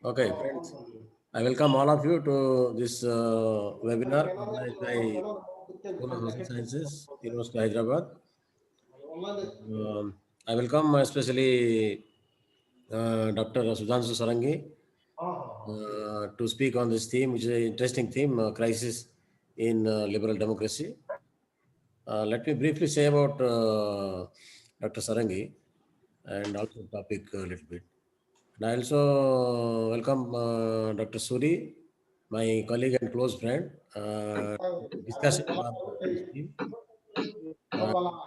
Okay, friends, I welcome all of you to this webinar organized by School of Social Sciences, University of Hyderabad. I welcome especially Dr. Sudhanshu Sarangi to speak on this theme, which is an interesting theme, crisis in liberal democracy. Let me briefly say about Dr. Sarangi and also topic a little bit. And I also welcome Dr. Suri, my colleague and close friend, discussing for this team. I welcome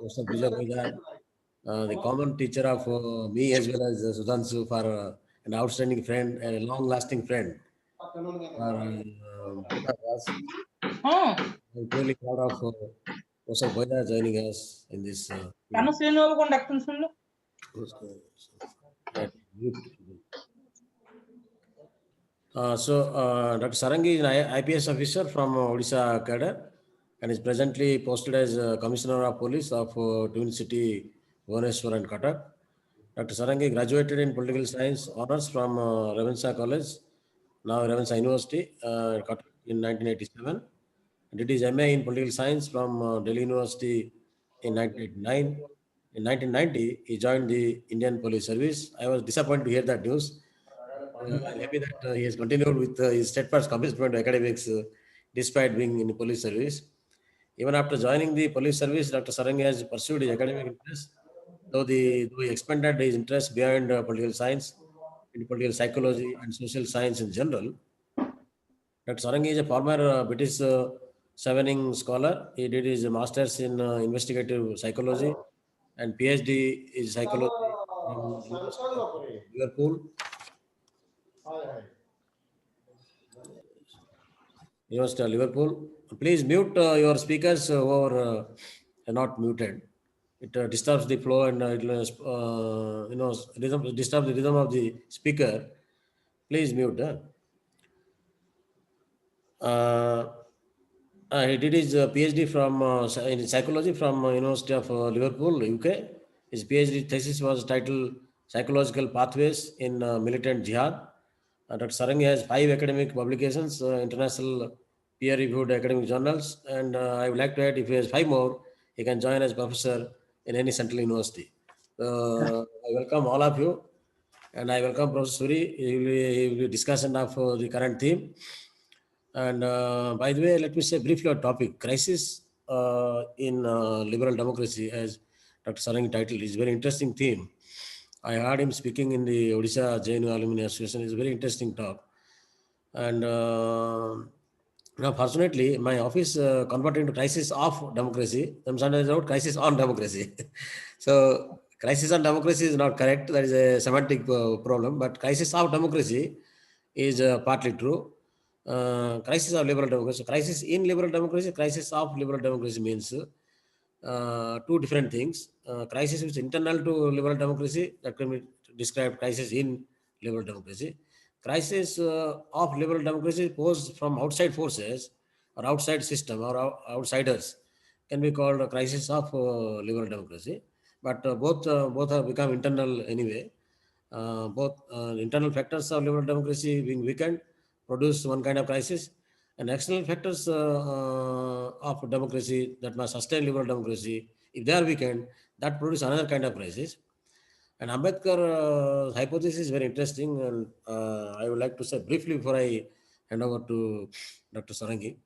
Professor Bhubaneswar, the common teacher of me as well as Sudhanshu for an outstanding friend and a long-lasting friend for both of us. Hmm. I'm truly proud of Professor Bhubaneswar joining us in this কেন team. শ্রেণী বাবু কোন ডাকতেন শুনলো? Right, mute. Dr. Sarangi is an IPS officer from Odisha cadre and is presently posted as Commissioner of Police of Twin City, Bhubaneswar and Cuttack. Dr. Sarangi graduated in Political Science Honours from Ravenshaw College, now Ravenshaw University, Cuttack in 1987. Did his MA in Political Science from Delhi University in 1989. In 1990, he joined the Indian Police Service. I was disappointed to hear that news. I'm happy that he has continued with his steadfast commitment to academics despite being in the police service. Even after joining the police service, Dr. Sarangi has pursued his academic interests, though he expanded his interest beyond political science into political psychology and social science in general. Dr. Sarangi is a former British Chevening scholar. He did his master's in investigative psychology and PhD in psychology from University of Liverpool. University of Liverpool. Please mute your speakers who are not muted. It disturbs the flow and it will, disturbs the rhythm of the speaker. Please mute. Uh, he did his PhD from in psychology from University of Liverpool, UK. His PhD thesis was titled "Psychological Pathways in Militant Jihad." Dr. Sarangi has 5 academic publications, international peer-reviewed academic journals, and I would like to add, if he has 5 more, he can join as professor in any central university. I welcome all of you, and I welcome Professor Suri. He will be discussing of the current theme. And by the way, let me say briefly on topic crisis in liberal democracy, as Dr. Sarangi titled, is a very interesting theme. I heard him speaking in the Odisha JNU Alumni Association. It's a very interesting talk. And now, fortunately, my office converted into crisis of democracy. Sometimes about crisis on democracy. So, crisis on democracy is not correct. That is a semantic problem. But crisis of democracy is partly true. Crisis of liberal democracy. Crisis in liberal democracy, crisis of liberal democracy means two different things. Crisis which is internal to liberal democracy, that can be described crisis in liberal democracy. Crisis of liberal democracy posed from outside forces or outside system or outsiders can be called a crisis of liberal democracy. But both have become internal anyway. Both internal factors of liberal democracy being weakened produce one kind of crisis, and external factors of democracy that must sustain liberal democracy, if they are weakened, that produce another kind of crisis. And Ambedkar hypothesis is very interesting, and I would like to say briefly before I hand over to Dr. Sarangi.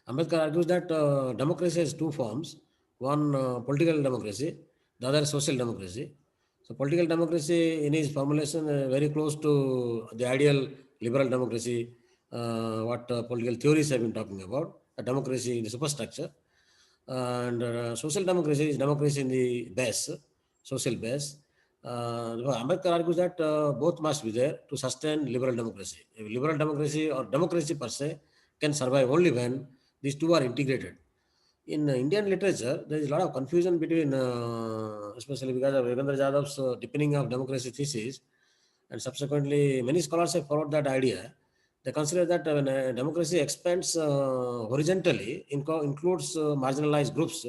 Ambedkar argues that democracy has two forms: one political democracy, the other social democracy. So, political democracy, in his formulation, very close to the ideal liberal democracy, what political theories have been talking about, a democracy in the superstructure. And social democracy is democracy in the base, social base. Ambedkar argues that both must be there to sustain liberal democracy. A liberal democracy or democracy per se can survive only when these two are integrated. In Indian literature, there is a lot of confusion between, especially because of Ravindra Jadav's deepening of democracy thesis, and subsequently many scholars have followed that idea. They consider that when a democracy expands horizontally, includes marginalized groups,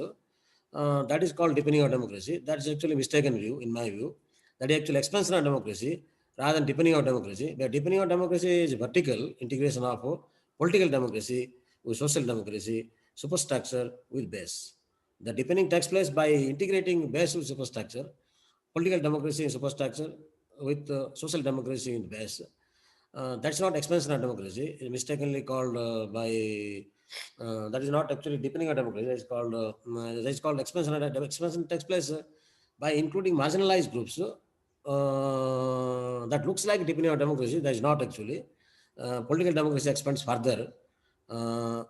that is called deepening of democracy. That is actually mistaken view, in my view. That is actually expansion of democracy. rather than deepening of democracy. The deepening of democracy is vertical integration of political democracy with social democracy, superstructure with base. The deepening takes place by integrating base with superstructure, political democracy in superstructure with social democracy in base. That's not expansion of democracy. It's mistakenly called that is not actually deepening of democracy. It's called expansion. Expansion takes place by including marginalized groups. That looks like deepening of democracy. That is not actually. Political democracy expands further uh,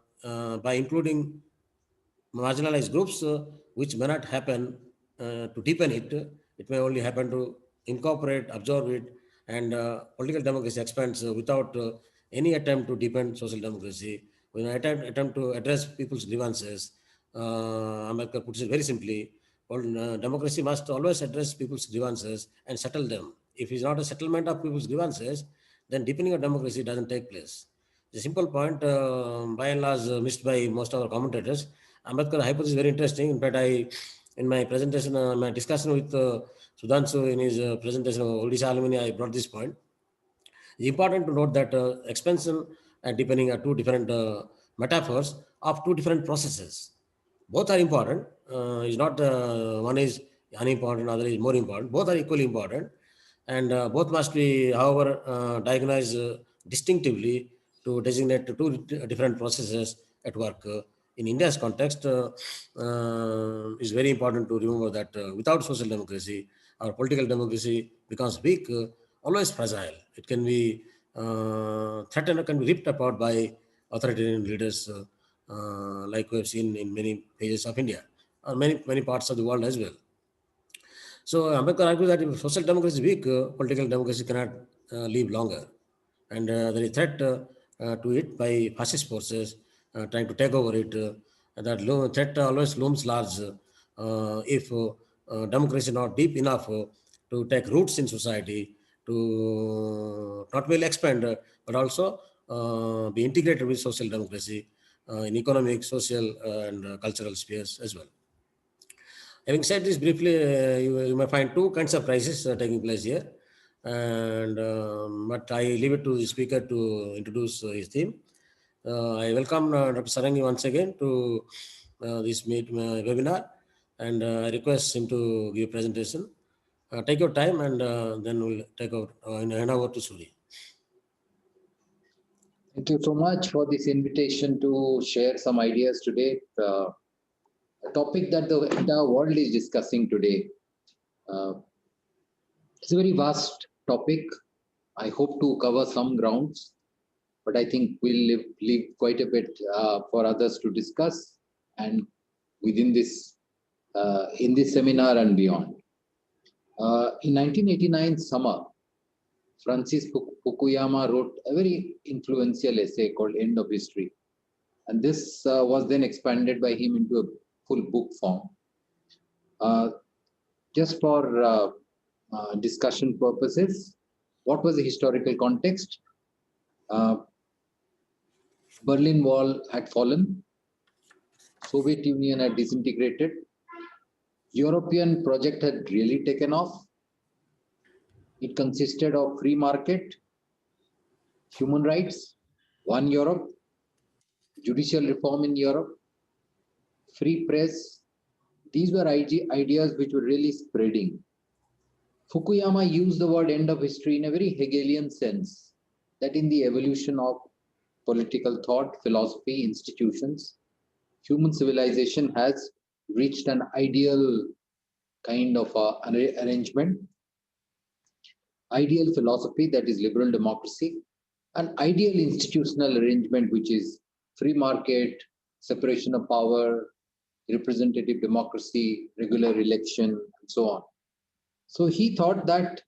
by including marginalized groups, which may not happen to deepen it. It may only happen to incorporate, absorb it, and political democracy expands without any attempt to deepen social democracy. When I attempt to address people's grievances, Ambedkar puts it very simply, democracy must always address people's grievances and settle them. If it's not a settlement of people's grievances, then deepening of democracy doesn't take place. The simple point, by and large, missed by most of our commentators. Ambedkar hypothesis is very interesting. In fact, in my presentation, my discussion with Sudhanshu in his presentation of Odisha alumni, I brought this point. It's important to note that expansion and deepening are two different metaphors of two different processes. Both are important. Is not one is unimportant, other is more important. Both are equally important, and both must be, however, diagnosed distinctively to designate two different processes at work. In India's context, is very important to remember that without social democracy, our political democracy becomes weak, always fragile. It can be threatened, or can be ripped apart by authoritarian leaders, like we have seen in many phases of India, or many parts of the world as well. So Ambedkar argues that if social democracy is weak, political democracy cannot live longer, and there is threat to it by fascist forces trying to take over it. Threat always looms large if democracy is not deep enough to take roots in society, to not merely expand but also be integrated with social democracy in economic, social, and cultural spheres as well. Having said this briefly, you may find two kinds of crises taking place here, and but I leave it to the speaker to introduce his theme. I welcome Dr. Sarangi once again to this webinar, and I request him to give a presentation. Take your time, and then we'll take over hand over to Suri. Thank you so much for this invitation to share some ideas today. A topic that the entire world is discussing today. It's a very vast topic. I hope to cover some grounds, but I think we'll leave quite a bit for others to discuss, and within this, in this seminar and beyond. In 1989 summer, Francis Fukuyama wrote a very influential essay called End of History. And this was then expanded by him into a full book form. Just for discussion purposes, what was the historical context? Berlin Wall had fallen. Soviet Union had disintegrated. European project had really taken off. It consisted of free market, human rights, one Europe, judicial reform in Europe, free press. These were ideas which were really spreading. Fukuyama used the word end of history in a very Hegelian sense, that in the evolution of political thought, philosophy, institutions, human civilization has reached an ideal kind of arrangement, ideal philosophy, that is liberal democracy, an ideal institutional arrangement, which is free market, separation of power, representative democracy, regular election, and so on. So he thought that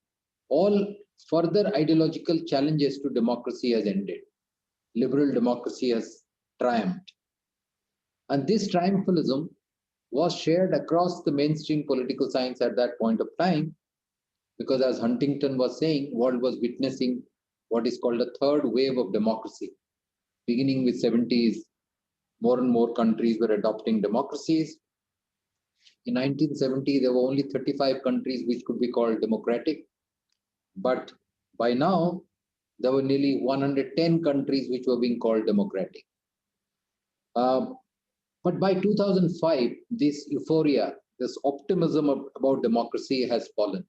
all further ideological challenges to democracy has ended. Liberal democracy has triumphed. And this triumphalism was shared across the mainstream political science at that point of time, because as Huntington was saying, world was witnessing what is called a third wave of democracy. Beginning with 70s, more and more countries were adopting democracies. In 1970, there were only 35 countries which could be called democratic. But By now, there were nearly 110 countries which were being called democratic. But by 2005, this euphoria, this optimism about democracy has fallen,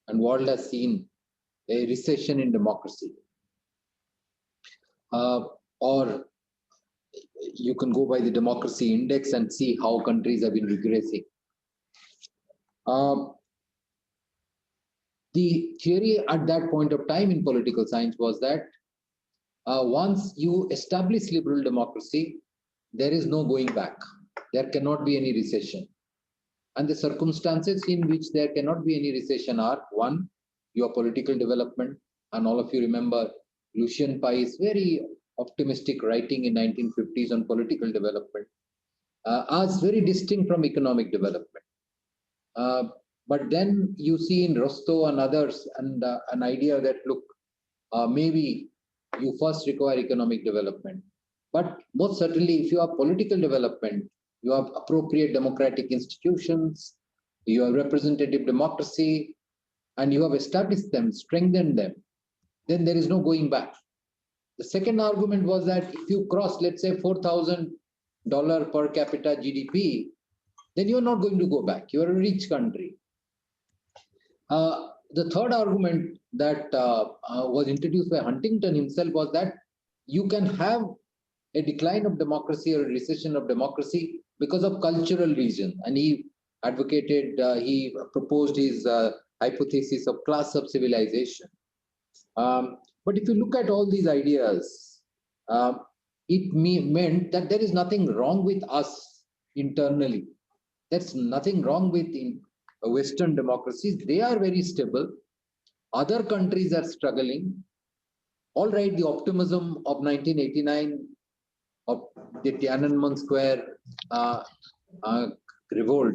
and world has seen a recession in democracy. Or you can go by the democracy index and see how countries have been regressing. The theory at that point of time in political science was that once you establish liberal democracy, there is no going back. There cannot be any recession. And the circumstances in which there cannot be any recession are, one, your political development. And all of you remember Lucian Pai's very optimistic writing in 1950s on political development as very distinct from economic development. But then you see in Rostow and others and an idea that, look, maybe you first require economic development. But most certainly, if you have political development, you have appropriate democratic institutions, you have representative democracy, and you have established them, strengthened them, then there is no going back. The second argument was that if you cross, let's say, $4,000 per capita GDP, then you're not going to go back. You're a rich country. The third argument that was introduced by Huntington himself was that you can have a decline of democracy or a recession of democracy because of cultural reasons. And he advocated, he proposed his hypothesis of class of civilization. But if you look at all these ideas, it meant that there is nothing wrong with us internally. There's nothing wrong with Western democracies. They are very stable. Other countries are struggling. All right, the optimism of 1989 of the Tiananmen Square revolt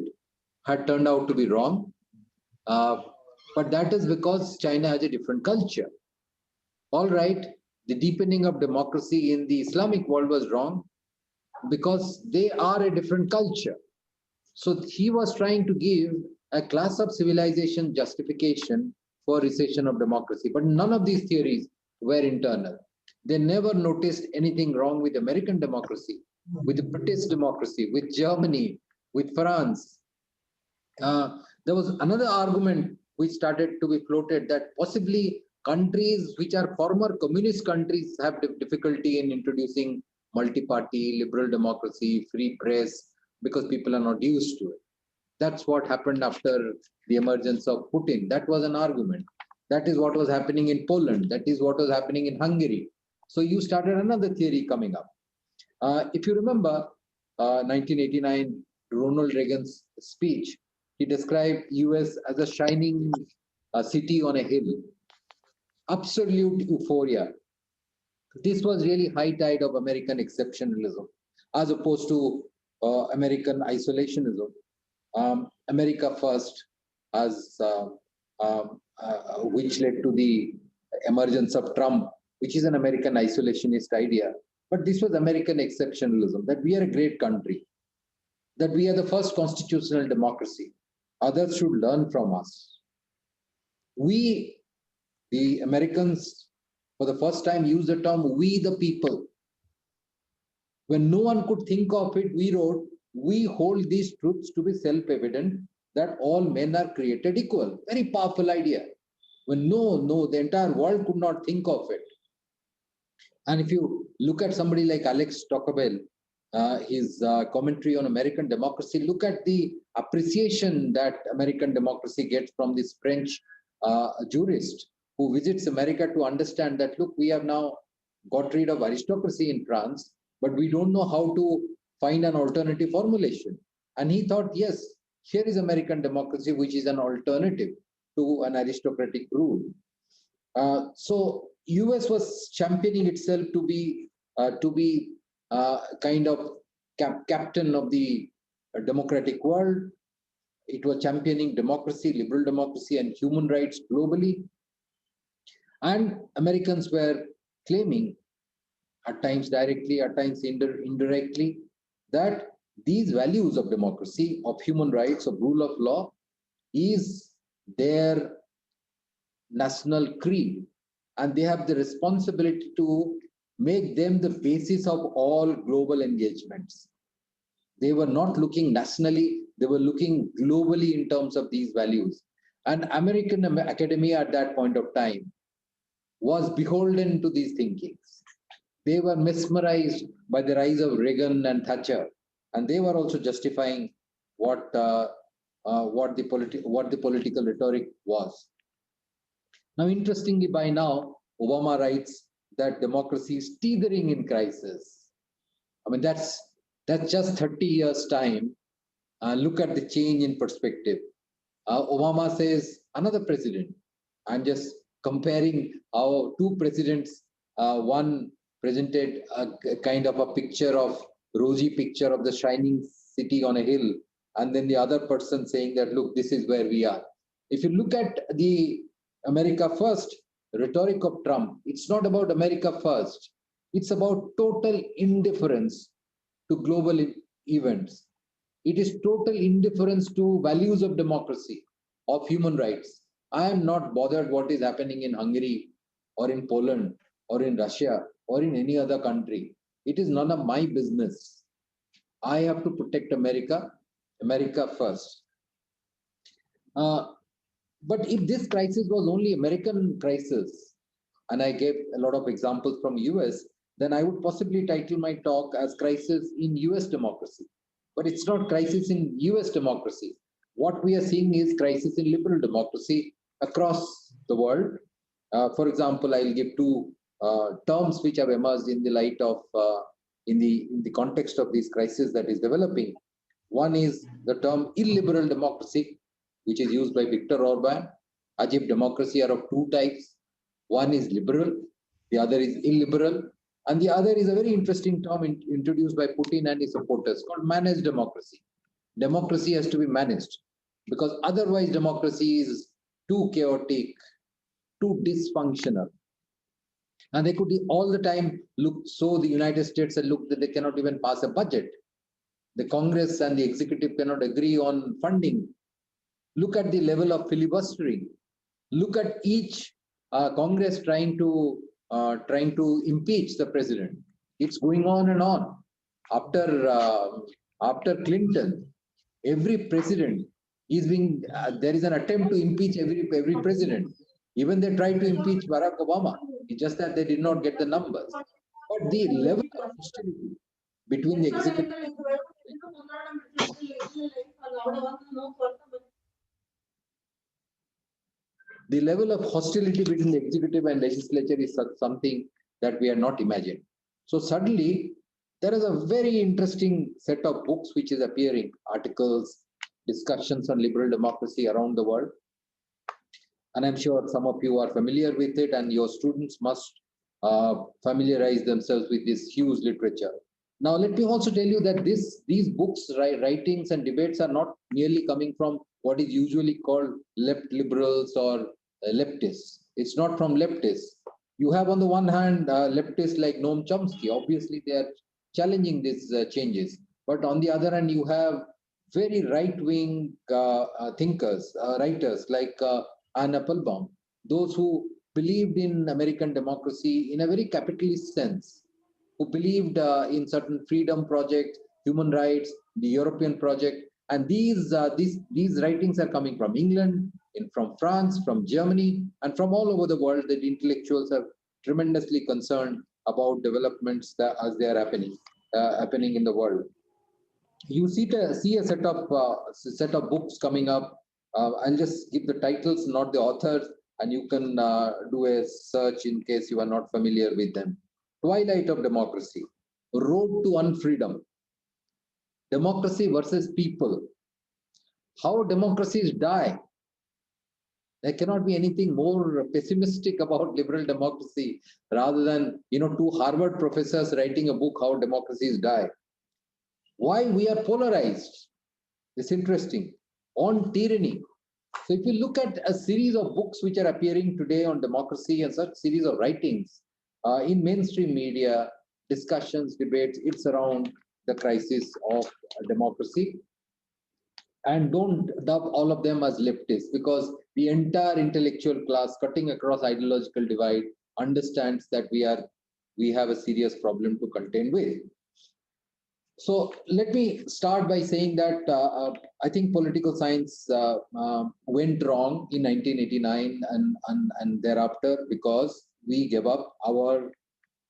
had turned out to be wrong. But that is because China has a different culture. All right, the deepening of democracy in the Islamic world was wrong because they are a different culture. So he was trying to give a class of civilization justification for recession of democracy. But none of these theories were internal. They never noticed anything wrong with American democracy, with the British democracy, with Germany, with France. There was another argument which started to be floated that possibly countries which are former communist countries have difficulty in introducing multi-party, liberal democracy, free press, because people are not used to it. That's what happened after the emergence of Putin. That was an argument. That is what was happening in Poland. That is what was happening in Hungary. So you started another theory coming up. If you remember 1989, Ronald Reagan's speech, he described US as a shining city on a hill. Absolute euphoria. This was really high tide of American exceptionalism, as opposed to American isolationism. America first, as which led to the emergence of Trump, which is an American isolationist idea. But this was American exceptionalism, that we are a great country, that we are the first constitutional democracy. Others should learn from us. We, the Americans, for the first time used the term "we the people." When no one could think of it, we wrote, "We hold these truths to be self-evident that all men are created equal." Very powerful idea. When the entire world could not think of it. And if you look at somebody like Alex Tocqueville, his commentary on American democracy, look at the appreciation that American democracy gets from this French jurist who visits America to understand that, look, we have now got rid of aristocracy in France, but we don't know how to find an alternative formulation. And he thought, yes, here is American democracy, which is an alternative to an aristocratic rule. So US was championing itself to be kind of captain of the democratic world. It was championing democracy, liberal democracy, and human rights globally. And Americans were claiming, at times directly, at times indirectly, that these values of democracy, of human rights, of rule of law, is their national creed, and they have the responsibility to make them the basis of all global engagements. They were not looking nationally, they were looking globally in terms of these values. And American academia at that point of time was beholden to these thinkings. They were mesmerized by the rise of Reagan and Thatcher, and they were also justifying what the political rhetoric was. Now, interestingly, by now, Obama writes that democracy is teetering in crisis. I mean, that's just 30 years' time. Look at the change in perspective. Obama says another president. I'm just comparing our two presidents. One presented a kind of a picture of rosy picture of the shining city on a hill, and then the other person saying that, look, this is where we are. If you look at the America First rhetoric of Trump, it's not about America First. It's about total indifference to global events. It is total indifference to values of democracy, of human rights. I am not bothered what is happening in Hungary or in Poland or in Russia or in any other country. It is none of my business. I have to protect America, America first. But if this crisis was only American crisis, and I gave a lot of examples from US, then I would possibly title my talk as Crisis in US Democracy. But it's not crisis in US democracy. What we are seeing is crisis in liberal democracy across the world. For example, I'll give two terms which have emerged in the light of, in the context of this crisis that is developing. One is the term illiberal democracy, which is used by Viktor Orban, as if democracy are of two types. One is liberal, the other is illiberal, and the other is a very interesting term introduced by Putin and his supporters called managed democracy. Democracy has to be managed because otherwise democracy is too chaotic, too dysfunctional. And they could all the time look, so the United States said, look, that they cannot even pass a budget. The Congress and the executive cannot agree on funding. Look at the level of filibustering. Look at each Congress trying to impeach the president. It's going on and on. After Clinton, every president is being there is an attempt to impeach every president. Even they tried to impeach Barack Obama. It's just that they did not get the numbers. But the level of hostility between the executive and legislature is something that we are not imagined. So suddenly, there is a very interesting set of books which is appearing, articles, discussions on liberal democracy around the world. And I'm sure some of you are familiar with it, and your students must familiarize themselves with this huge literature. Now, let me also tell you that these books, writings and debates are not merely coming from what is usually called left liberals or leftists. It's not from leftists. You have on the one hand leftists like Noam Chomsky. Obviously, they are challenging these changes. But on the other hand, you have very right-wing thinkers, writers like Anne Applebaum, those who believed in American democracy in a very capitalist sense, who believed in certain freedom projects, human rights, the European project. And these writings are coming from England, from France, from Germany, and from all over the world. That intellectuals are tremendously concerned about developments as they are happening in the world. You see a set of books coming up. I'll just give the titles, not the authors, and you can do a search in case you are not familiar with them. Twilight of Democracy, Road to Unfreedom, Democracy versus People, How Democracies Die. There cannot be anything more pessimistic about liberal democracy rather than, two Harvard professors writing a book, How Democracies Die. Why we are polarized. It's interesting. On tyranny. So if you look at a series of books which are appearing today on democracy and such series of writings in mainstream media, discussions, debates, it's around the crisis of democracy. And don't dub all of them as leftists, because the entire intellectual class, cutting across ideological divide, understands that we have a serious problem to contend with. So let me start by saying that I think political science went wrong in 1989 and thereafter, because we gave up our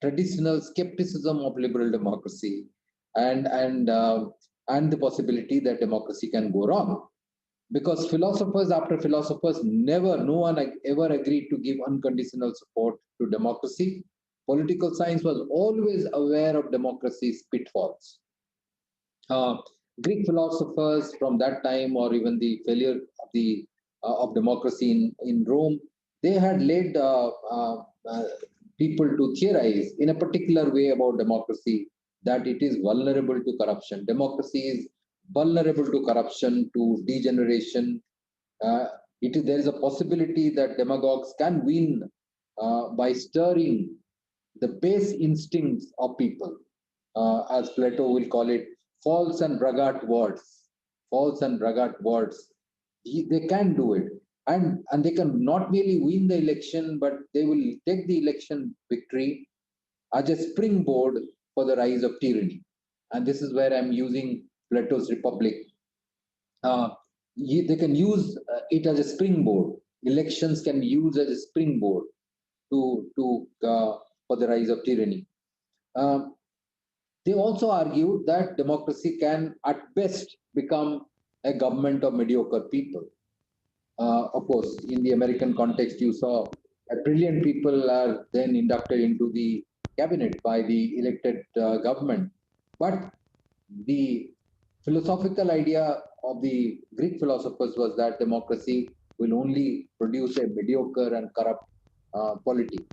traditional skepticism of liberal democracy and the possibility that democracy can go wrong. Because philosophers after philosophers, no one ever agreed to give unconditional support to democracy. Political science was always aware of democracy's pitfalls. uh, Greek philosophers from that time, or even the failure of democracy in Rome, they had led people to theorize in a particular way about democracy, that it is vulnerable to corruption. Democracy is vulnerable to corruption, to degeneration. Uh, there is a possibility that demagogues can win by stirring the base instincts of people, as Plato will call it, false and braggart words. False and braggart words. They can do it. And they can not merely win the election, but they will take the election victory as a springboard for the rise of tyranny. And this is where I'm using Plato's Republic. They can use it as a springboard. Elections can be used as a springboard for the rise of tyranny. They also argue that democracy can, at best, become a government of mediocre people. Of course, in the American context, you saw brilliant people are then inducted into the cabinet by the elected government. But the philosophical idea of the Greek philosophers was that democracy will only produce a mediocre and corrupt polity.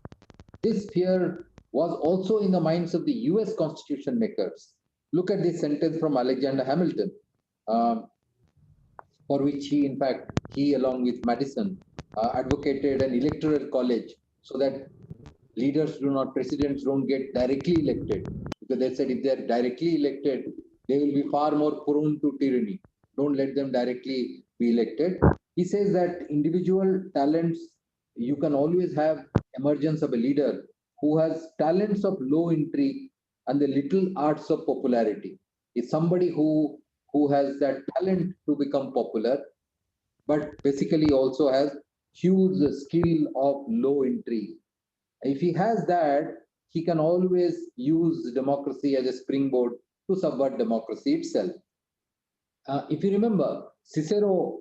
This fear was also in the minds of the US constitution makers. Look at this sentence from Alexander Hamilton, for which he along with Madison, advocated an electoral college so that presidents don't get directly elected. Because they said if they're directly elected, they will be far more prone to tyranny. Don't let them directly be elected. He says that individual talents, you can always have emergence of a leader who has talents of low intrigue and the little arts of popularity. Is somebody who has that talent to become popular, but basically also has huge skill of low intrigue. If he has that, he can always use democracy as a springboard to subvert democracy itself. If you remember, Cicero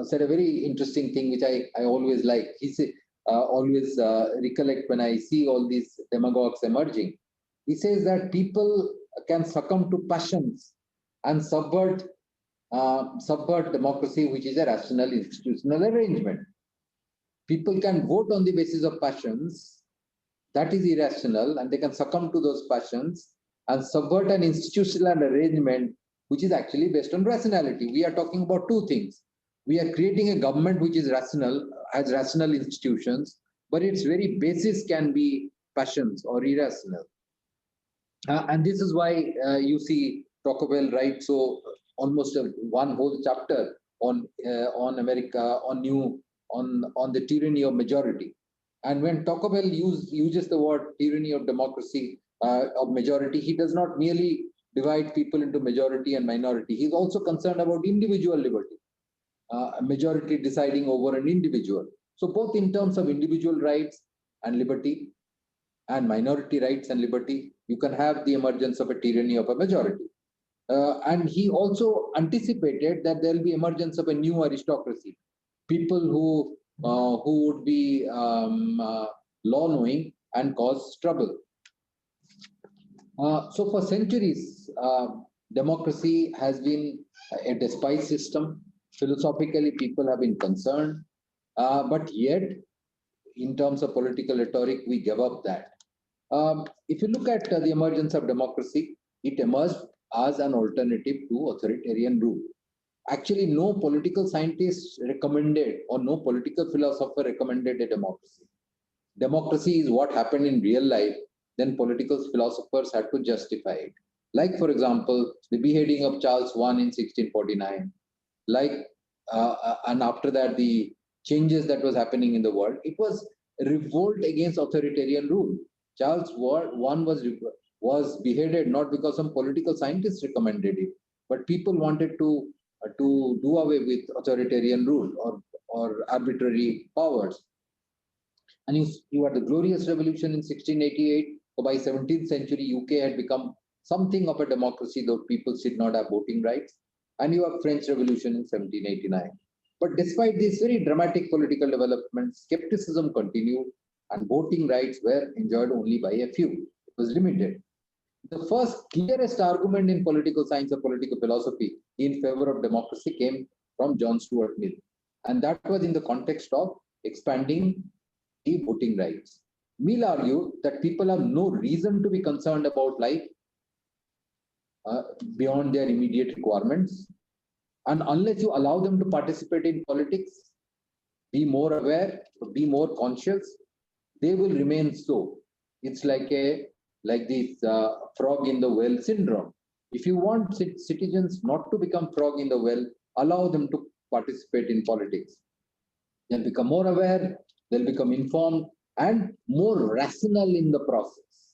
said a very interesting thing, which I always like. He said, always recollect when I see all these demagogues emerging. He says that people can succumb to passions and subvert democracy, which is a rational institutional arrangement. People can vote on the basis of passions, that is irrational, and they can succumb to those passions and subvert an institutional arrangement which is actually based on rationality. We are talking about two things. We are creating a government which is rational, has rational institutions, but its very basis can be passions or irrational. And this is why you see Tocqueville write almost one whole chapter on America, on the tyranny of majority. And when Tocqueville uses the word tyranny of democracy, of majority, he does not merely divide people into majority and minority. He's also concerned about individual liberty, a majority deciding over an individual. So both in terms of individual rights and liberty and minority rights and liberty, you can have the emergence of a tyranny of a majority. And he also anticipated that there will be emergence of a new aristocracy, people who would be law-knowing and cause trouble. So for centuries, democracy has been a despised system. Philosophically, people have been concerned, but yet, in terms of political rhetoric, we gave up that. If you look at the emergence of democracy, it emerged as an alternative to authoritarian rule. Actually, no political scientist recommended or no political philosopher recommended a democracy. Democracy is what happened in real life, then political philosophers had to justify it. Like, for example, the beheading of Charles I in 1649, and after that, the changes that was happening in the world. It was a revolt against authoritarian rule. Charles was beheaded not because some political scientists recommended it, but people wanted to do away with authoritarian rule or arbitrary powers. And you had the Glorious Revolution in 1688. So by 17th century, UK had become something of a democracy, though people did not have voting rights. And you have French Revolution in 1789. But despite these very dramatic political developments, skepticism continued and voting rights were enjoyed only by a few. It was limited. The first clearest argument in political science or political philosophy in favor of democracy came from John Stuart Mill. And that was in the context of expanding the voting rights. Mill argued that people have no reason to be concerned about life beyond their immediate requirements. And unless you allow them to participate in politics, be more aware, be more conscious, they will remain so. It's like this frog in the well syndrome. If you want citizens not to become frog in the well, allow them to participate in politics. They'll become more aware, they'll become informed, and more rational in the process.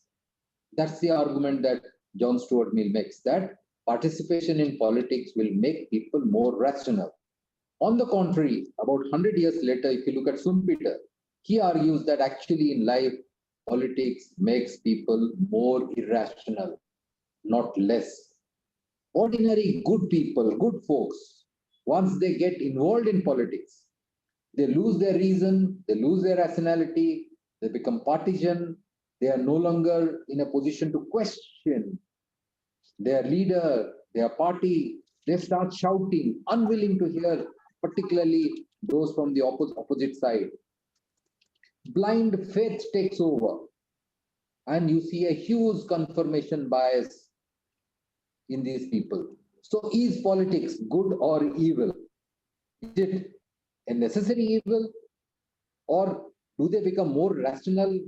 That's the argument that John Stuart Mill makes, that participation in politics will make people more rational. On the contrary, about 100 years later, if you look at Schumpeter, he argues that actually in life, politics makes people more irrational, not less. Ordinary good people, good folks, once they get involved in politics, they lose their reason, they lose their rationality, they become partisan, they are no longer in a position to question their leader, their party. They start shouting, unwilling to hear, particularly those from the opposite side. Blind faith takes over, and you see a huge confirmation bias in these people. So is politics good or evil? Is it a necessary evil, or do they become more rational,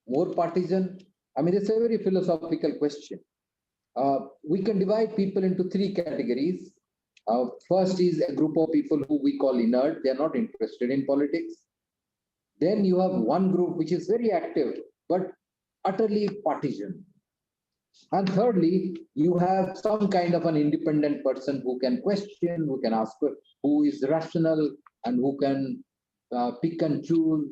more partisan? I mean, it's a very philosophical question. We can divide people into three categories. First is a group of people who we call inert. They are not interested in politics. Then you have one group which is very active, but utterly partisan. And thirdly, you have some kind of an independent person who can question, who can ask, who is rational and who can pick and choose,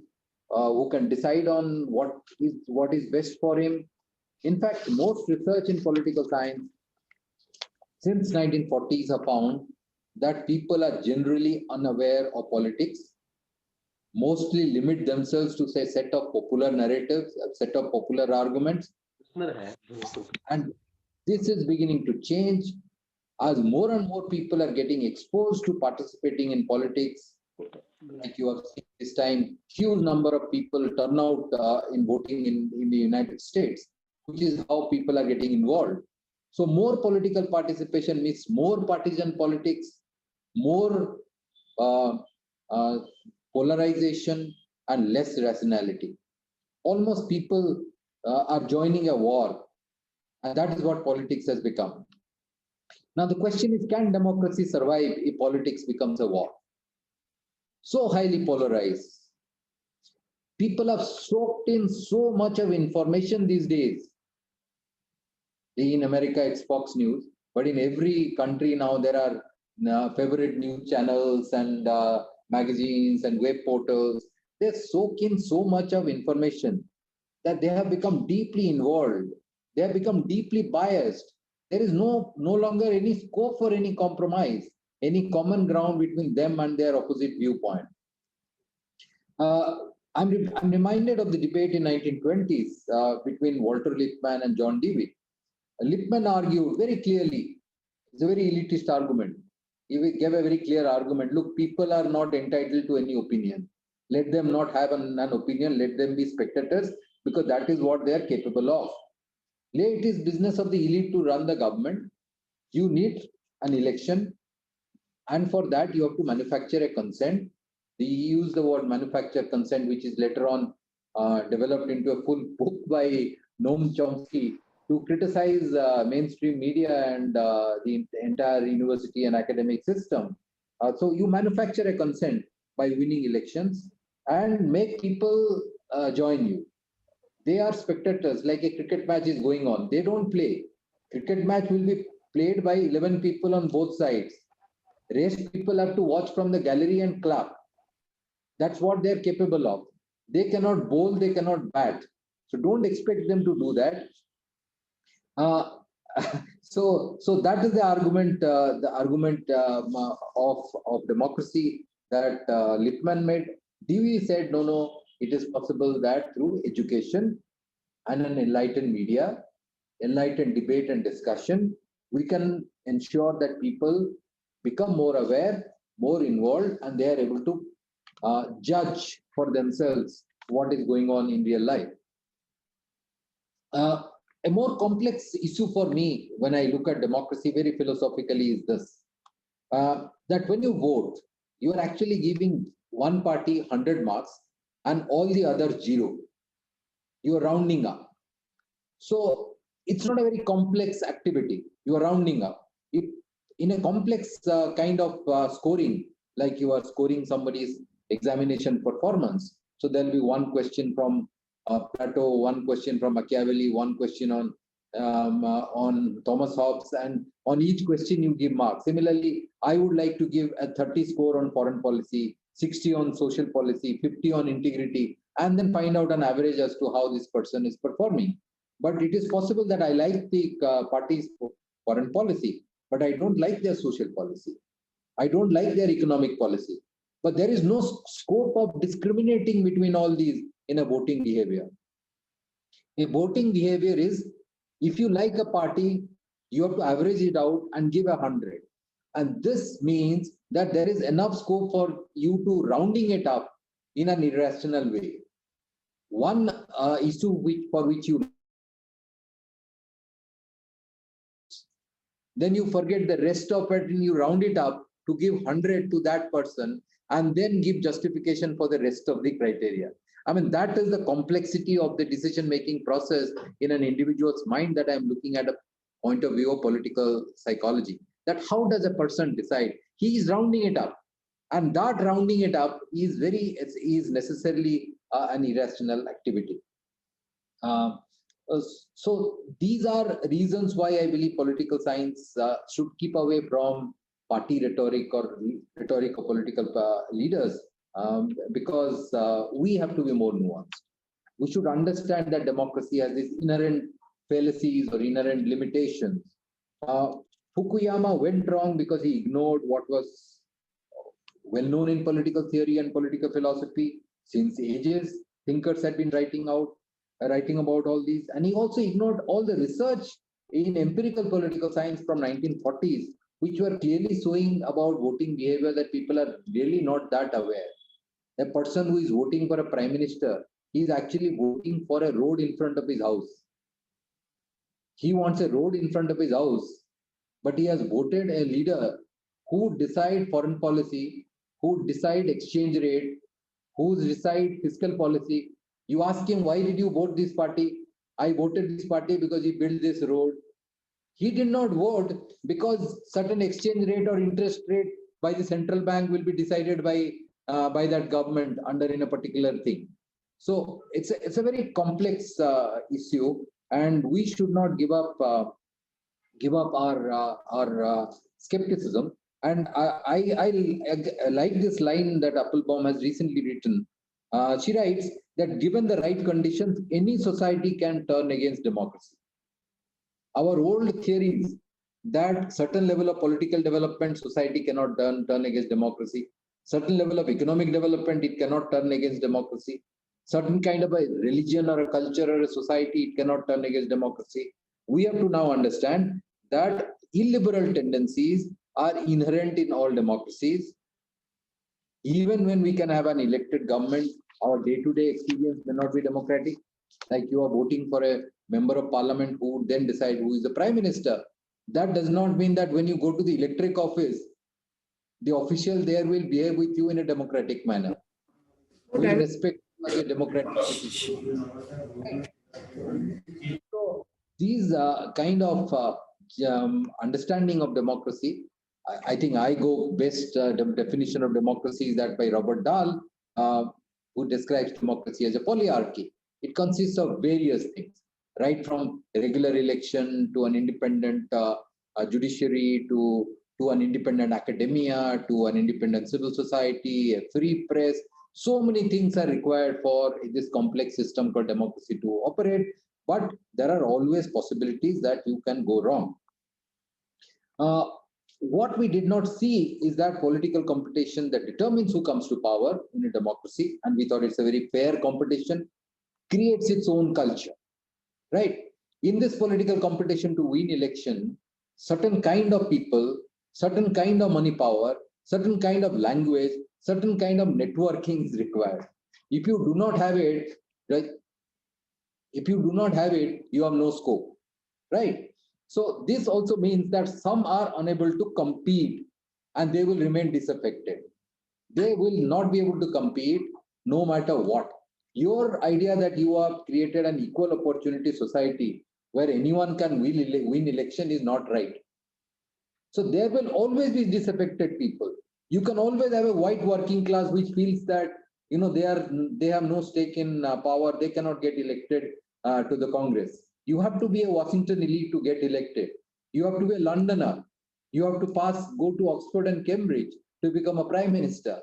who can decide on what is best for him. In fact, most research in political science since 1940s have found that people are generally unaware of politics, mostly limit themselves to say set of popular narratives, a set of popular arguments. And this is beginning to change as more and more people are getting exposed to participating in politics. Like you have seen this time, huge number of people turn out in voting in the United States, which is how people are getting involved. So more political participation means more partisan politics, more polarization, and less rationality. Almost people are joining a war, and that is what politics has become. Now the question is, can democracy survive if politics becomes a war? So highly polarized. People have soaked in so much of information these days. In America, it's Fox News, but in every country now there are favorite news channels and magazines and web portals. They soak in so much of information that they have become deeply involved. They have become deeply biased. There is no longer any scope for any compromise, any common ground between them and their opposite viewpoint. I'm reminded of the debate in 1920s between Walter Lippmann and John Dewey. Lippmann argued very clearly, it's a very elitist argument. He gave a very clear argument. Look, people are not entitled to any opinion. Let them not have an opinion. Let them be spectators, because that is what they are capable of. It is business of the elite to run the government. You need an election, and for that you have to manufacture a consent. He used the word manufacture consent, which is later on developed into a full book by Noam Chomsky to criticize mainstream media and the entire university and academic system. So you manufacture a consent. by winning elections and make people join you. They are spectators, like a cricket match is going on. They don't play. Cricket match will be played by 11 people on both sides. Rest people have to watch from the gallery and clap. That's what they're capable of. They cannot bowl, they cannot bat. So don't expect them to do that. Uh, so that is the argument of democracy that Lippmann made. Dewey said, no, it is possible that through education and an enlightened media, enlightened debate and discussion, we can ensure that people become more aware, more involved, and they are able to judge for themselves what is going on in real life. A more complex issue for me when I look at democracy very philosophically is this, that when you vote, you are actually giving one party 100 marks and all the others 0. You are rounding up. So it's not a very complex activity. You are rounding up. In a complex kind of scoring, like you are scoring somebody's examination performance, so there'll be one question from Plato, one question from Machiavelli, one question on Thomas Hobbes, and on each question you give marks. Similarly, I would like to give a 30 score on foreign policy, 60 on social policy, 50 on integrity, and then find out an average as to how this person is performing. But it is possible that I like the party's foreign policy, but I don't like their social policy. I don't like their economic policy. But there is no scope of discriminating between all these in a voting behavior. A voting behavior is, if you like a party, you have to average it out and give 100. And this means that there is enough scope for you to rounding it up in an irrational way. One issue for which you then you forget the rest of it and you round it up to give 100 to that person and then give justification for the rest of the criteria. I mean, that is the complexity of the decision-making process in an individual's mind that I'm looking at a point of view of political psychology. That how does a person decide? He is rounding it up. And that rounding it up is necessarily an irrational activity. So these are reasons why I believe political science should keep away from party rhetoric or political leaders, because we have to be more nuanced. We should understand that democracy has these inherent fallacies or inherent limitations. Fukuyama went wrong because he ignored what was well known in political theory and political philosophy since ages. Thinkers had been writing about all these, and he also ignored all the research in empirical political science from 1940s, which were clearly showing about voting behavior that people are really not that aware. A person who is voting for a prime minister, he is actually voting for a road in front of his house. He wants a road in front of his house, but he has voted a leader who decide foreign policy, who decide exchange rate, who decide fiscal policy. You ask him, why did you vote this party? I voted this party because he built this road. He did not vote because certain exchange rate or interest rate by the central bank will be decided by that government under in a particular thing. So it's a very complex issue, and we should not give up our skepticism. And I like this line that Applebaum has recently written. She writes that given the right conditions, any society can turn against democracy. Our old theories that certain level of political development, society cannot turn against democracy. Certain level of economic development, it cannot turn against democracy. Certain kind of a religion or a culture or a society, it cannot turn against democracy. We have to now understand that illiberal tendencies are inherent in all democracies. Even when we can have an elected government, our day-to-day experience may not be democratic. Like you are voting for a member of parliament who would then decide who is the prime minister. That does not mean that when you go to the electric office, the official there will behave with you in a democratic manner. Will respect the democratic citizen. So these kind of understanding of democracy I think I go best definition of democracy is that by Robert Dahl, who describes democracy as a polyarchy. It consists of various things, right from regular election to an independent judiciary to an independent academia to an independent civil society, a free press. So many things are required for this complex system called democracy to operate, but there are always possibilities that you can go wrong. What we did not see is that political competition that determines who comes to power in a democracy, and we thought it's a very fair competition, creates its own culture, right? In this political competition to win election, certain kind of people, certain kind of money power, certain kind of language, certain kind of networking is required. If you do not have it, right? If you do not have it, you have no scope, right? So this also means that some are unable to compete and they will remain disaffected. They will not be able to compete no matter what. Your idea that you have created an equal opportunity society where anyone can win election is not right. So there will always be disaffected people. You can always have a white working class which feels that they have no stake in power. They cannot get elected to the Congress. You have to be a Washington elite to get elected. You have to be a Londoner. You have to go to Oxford and Cambridge to become a prime minister.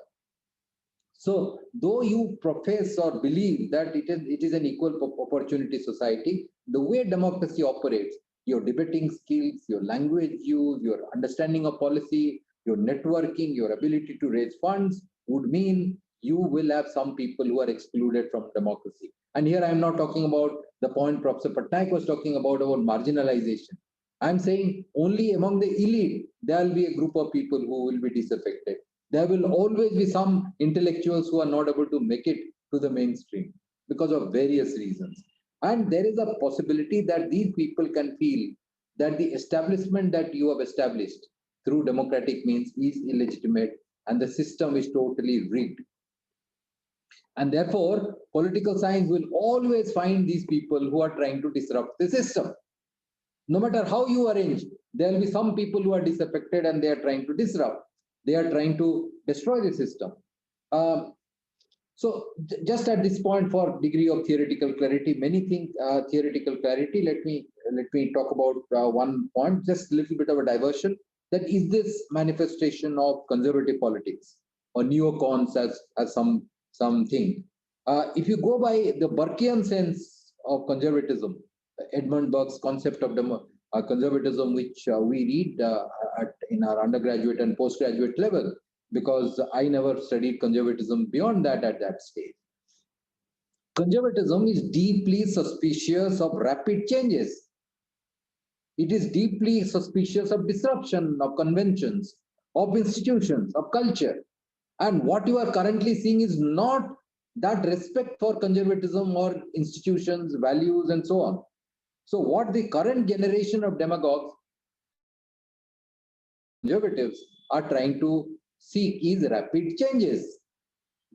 So though you profess or believe that it is an equal opportunity society, the way democracy operates, your debating skills, your language use, your understanding of policy, your networking, your ability to raise funds would mean you will have some people who are excluded from democracy. And here I am not talking about the point Professor Patnaik was talking about marginalization. I'm saying only among the elite, there will be a group of people who will be disaffected. There will always be some intellectuals who are not able to make it to the mainstream because of various reasons. And there is a possibility that these people can feel that the establishment that you have established through democratic means is illegitimate and the system is totally rigged. And therefore, political science will always find these people who are trying to disrupt the system. No matter how you arrange, there will be some people who are disaffected and they are trying to disrupt. They are trying to destroy the system. So just at this point, for degree of theoretical clarity, many think theoretical clarity. Let me talk about one point, just a little bit of a diversion. That is this manifestation of conservative politics or neocons as something. If you go by the Burkean sense of conservatism, Edmund Burke's concept of conservatism, which we read in our undergraduate and postgraduate level, because I never studied conservatism beyond that at that stage. Conservatism is deeply suspicious of rapid changes. It is deeply suspicious of disruption of conventions, of institutions, of culture. And what you are currently seeing is not that respect for conservatism or institutions, values, and so on. So what the current generation of demagogues, conservatives, are trying to seek is rapid changes.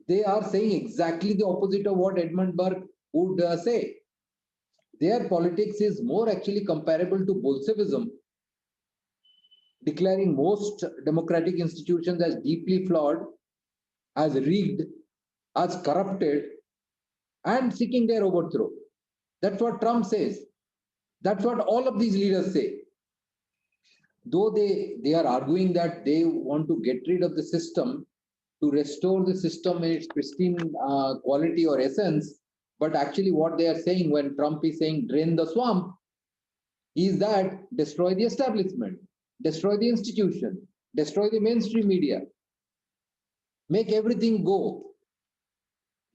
They are saying exactly the opposite of what Edmund Burke would say. Their politics is more actually comparable to Bolshevism, declaring most democratic institutions as deeply flawed, as rigged, as corrupted, and seeking their overthrow. That's what Trump says. That's what all of these leaders say. Though they are arguing that they want to get rid of the system to restore the system in its pristine quality or essence, but actually what they are saying when Trump is saying drain the swamp is that destroy the establishment, destroy the institution, destroy the mainstream media, make everything go.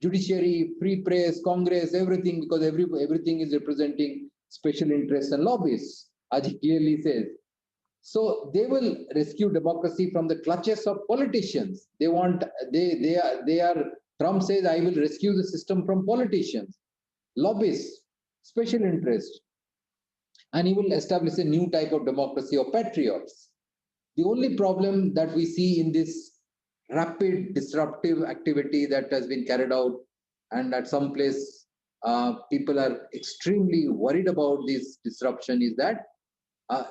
Judiciary, free press, Congress, everything, because everything is representing special interests and lobbyists, as he clearly says. So they will rescue democracy from the clutches of politicians. Trump says, I will rescue the system from politicians, lobbyists, special interests, and he will establish a new type of democracy of patriots. The only problem that we see in this rapid disruptive activity that has been carried out, and at some place people are extremely worried about this disruption, is that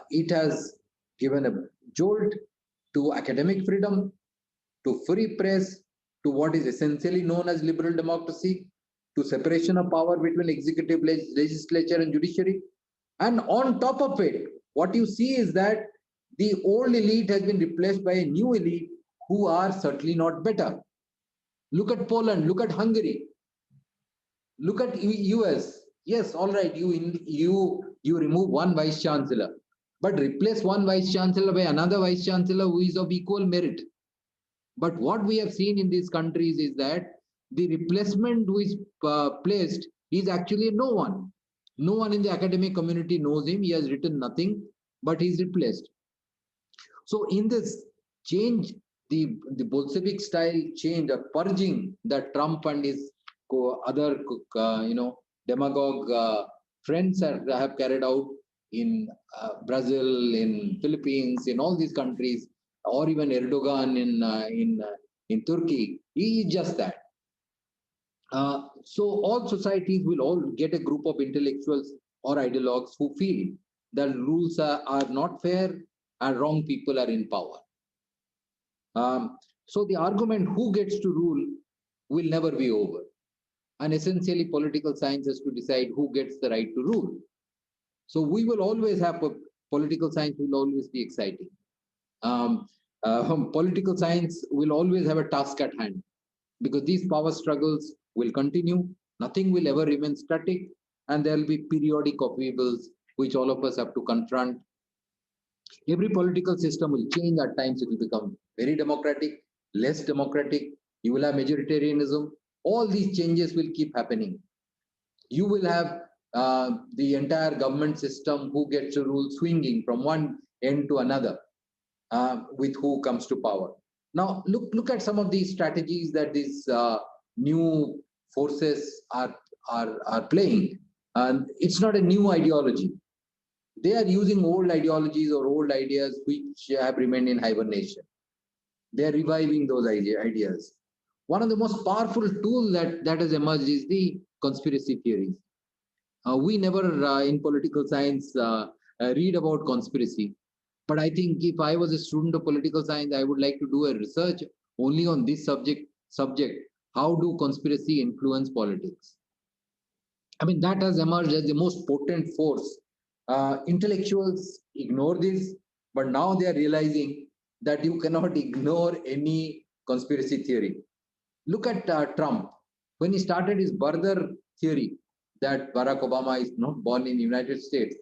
it has given a jolt to academic freedom, to free press, to what is essentially known as liberal democracy, to separation of power between executive, legislature, and judiciary. And on top of it, what you see is that the old elite has been replaced by a new elite who are certainly not better. Look at Poland, look at Hungary, look at US. Yes, all right, you remove one vice chancellor, but replace one vice chancellor by another vice chancellor who is of equal merit. But what we have seen in these countries is that the replacement who is placed is actually no one. No one in the academic community knows him. He has written nothing, but he's replaced. So in this change, the Bolshevik style change, the purging that Trump and his other demagogue friends have carried out in Brazil, in Philippines, in all these countries, or even Erdogan in Turkey, he is just that. So all societies will all get a group of intellectuals or ideologues who feel that rules are not fair and wrong people are in power. So the argument who gets to rule will never be over. And essentially, political science has to decide who gets the right to rule. So we will always have political science will always be exciting. Political science will always have a task at hand because these power struggles will continue. Nothing will ever remain static, and there will be periodic upheavals which all of us have to confront. Every political system will change. At times it will become very democratic, less democratic. You will have majoritarianism. All these changes will keep happening. You will have the entire government system who gets to rule swinging from one end to another with who comes to power. Now, look at some of these strategies that these new forces are playing. And it's not a new ideology. They are using old ideologies or old ideas which have remained in hibernation. They are reviving those ideas. One of the most powerful tools that has emerged is the conspiracy theories. We never in political science read about conspiracy. But I think if I was a student of political science, I would like to do a research only on this subject. How do conspiracy influence politics? I mean, that has emerged as the most potent force. Intellectuals ignore this, but now they are realizing that you cannot ignore any conspiracy theory. Look at Trump. When he started his birther theory that Barack Obama is not born in the United States,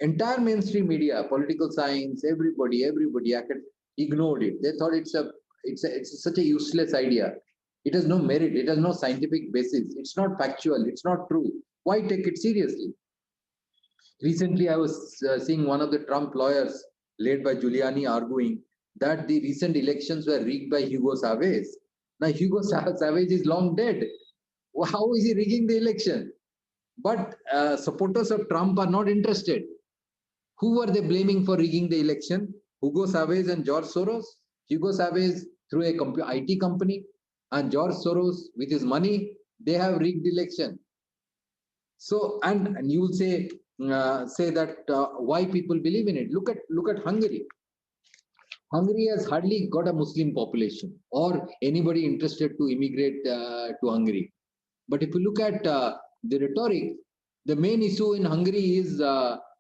entire mainstream media, political science, everybody ignored it. They thought it's such a useless idea. It has no merit. It has no scientific basis. It's not factual. It's not true. Why take it seriously? Recently, I was seeing one of the Trump lawyers, led by Giuliani, arguing that the recent elections were rigged by Hugo Chavez. Now, Hugo Chavez is long dead. How is he rigging the election? But supporters of Trump are not interested. Who were they blaming for rigging the election? Hugo Chavez and George Soros. Hugo Chavez through a IT company, and George Soros with his money, they have rigged the election. So, and you will say that why people believe in it. Look at Hungary. Hungary has hardly got a Muslim population or anybody interested to immigrate to Hungary. But if you look at the rhetoric, the main issue in Hungary is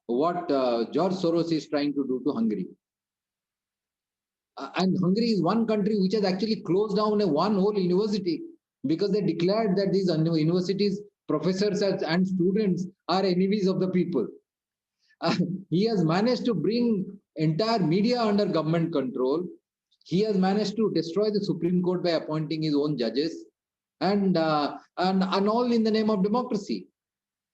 what George Soros is trying to do to Hungary. And Hungary is one country which has actually closed down one whole university because they declared that these universities, professors and students are enemies of the people. He has managed to bring entire media under government control. He has managed to destroy the Supreme Court by appointing his own judges, and all in the name of democracy.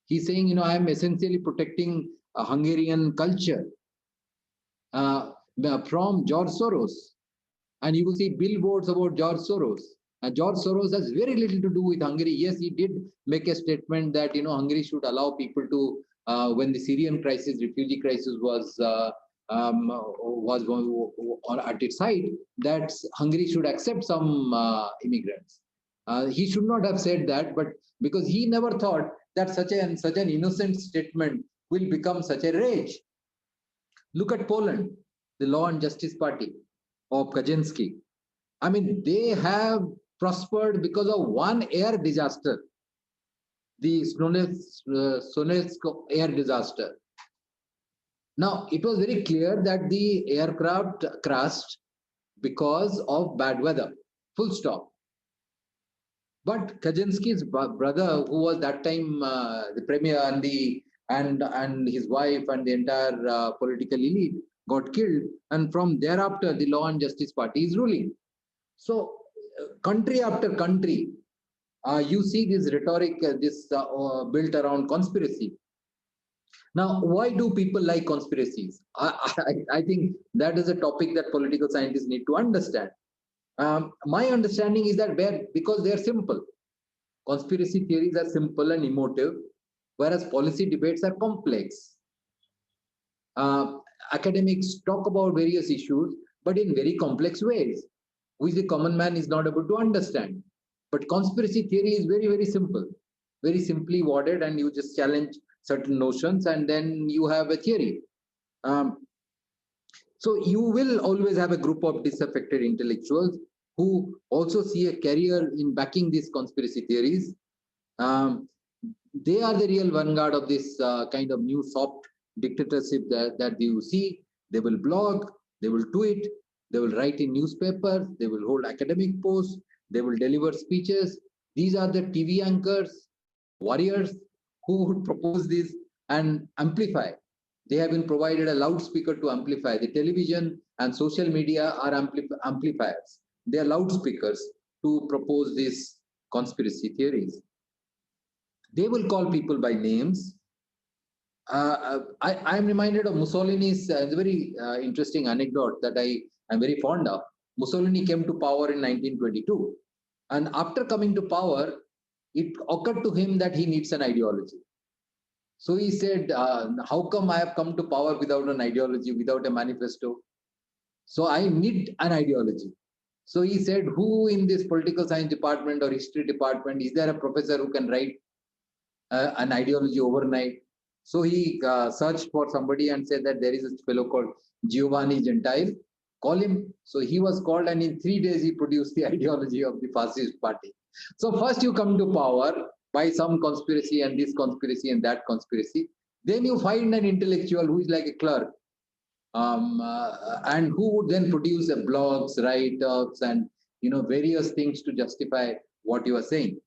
He's saying, I am essentially protecting a Hungarian culture from George Soros. And you will see billboards about George Soros. And George Soros has very little to do with Hungary. Yes, he did make a statement that Hungary should allow people to, when the Syrian crisis, refugee crisis was at its height, that Hungary should accept some immigrants. He should not have said that, but because he never thought that such an innocent statement will become such a rage. Look at Poland, the Law and Justice Party. of Kaczynski. I mean, they have prospered because of one air disaster, the Smolensk air disaster. Now, it was very clear that the aircraft crashed because of bad weather, full stop. But Kaczynski's brother, who was that time the premier and his wife and the entire political elite got killed, and from thereafter the Law and Justice Party is ruling. So, country after country, you see this rhetoric, built around conspiracy. Now, why do people like conspiracies? I think that is a topic that political scientists need to understand. My understanding is that because they are simple. Conspiracy theories are simple and emotive, whereas policy debates are complex. Academics talk about various issues, but in very complex ways, which the common man is not able to understand. But conspiracy theory is very, very simple, very simply worded, and you just challenge certain notions, and then you have a theory. So you will always have a group of disaffected intellectuals who also see a career in backing these conspiracy theories. They are the real vanguard of this kind of new soft dictatorship that you see. They will blog, they will tweet, they will write in newspapers, they will hold academic posts, they will deliver speeches. These are the TV anchors, warriors who would propose this and amplify. They have been provided a loudspeaker to amplify. The television and social media are amplifiers. They are loudspeakers to propose these conspiracy theories. They will call people by names. I am reminded of Mussolini's very interesting anecdote that I am very fond of. Mussolini came to power in 1922. And after coming to power, it occurred to him that he needs an ideology. So he said, how come I have come to power without an ideology, without a manifesto? So I need an ideology. So he said, who in this political science department or history department, is there a professor who can write an ideology overnight? So he searched for somebody and said that there is a fellow called Giovanni Gentile. Call him. So he was called, and in 3 days he produced the ideology of the fascist party. So first you come to power by some conspiracy and this conspiracy and that conspiracy. Then you find an intellectual who is like a clerk, and who would then produce blogs, write-ups, and various things to justify what you are saying.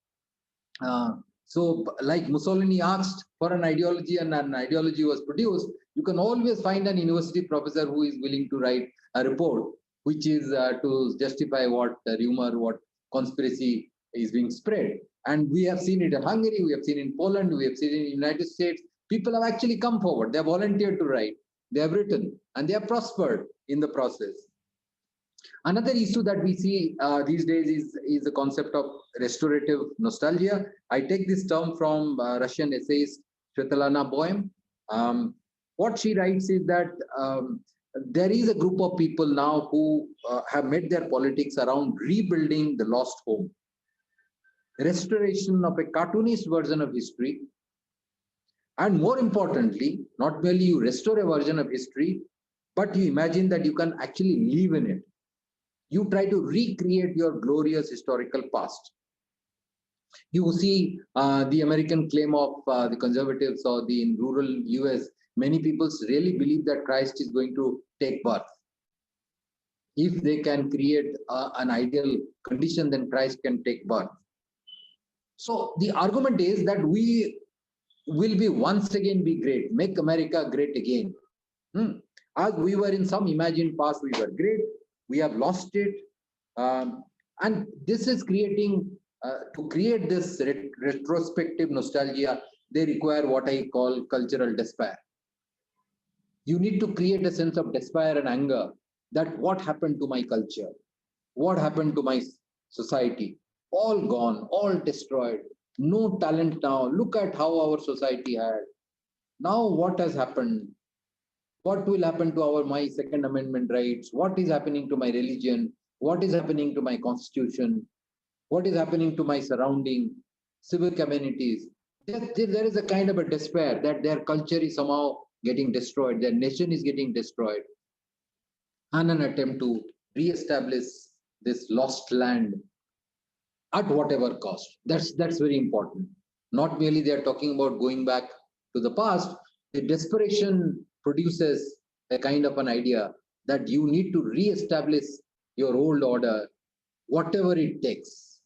So like Mussolini asked for an ideology and an ideology was produced, you can always find an university professor who is willing to write a report which is to justify what rumor, what conspiracy is being spread. And we have seen it in Hungary, we have seen it in Poland, we have seen it in the United States. People have actually come forward. They have volunteered to write. They have written and they have prospered in the process. Another issue that we see these days is the concept of restorative nostalgia. I take this term from Russian essayist Svetlana Boym. What she writes is that there is a group of people now who have made their politics around rebuilding the lost home. Restoration of a cartoonist version of history. And more importantly, not merely you restore a version of history, but you imagine that you can actually live in it. You try to recreate your glorious historical past. You see the American claim of the conservatives or in rural US, many people really believe that Christ is going to take birth. If they can create an ideal condition, then Christ can take birth. So the argument is that we will be once again be great, make America great again. As we were in some imagined past, we were great, we have lost it. And this is creating, to create this retrospective nostalgia, they require what I call cultural despair. You need to create a sense of despair and anger that what happened to my culture? What happened to my society? All gone, all destroyed, no talent now. Look at how our society had. Now what has happened? What will happen to my Second Amendment rights? What is happening to my religion? What is happening to my constitution? What is happening to my surrounding civic amenities? There is a kind of a despair that their culture is somehow getting destroyed, their nation is getting destroyed, and an attempt to re-establish this lost land at whatever cost. That's very important. Not merely they are talking about going back to the past. The desperation produces a kind of an idea that you need to re-establish your old order, whatever it takes.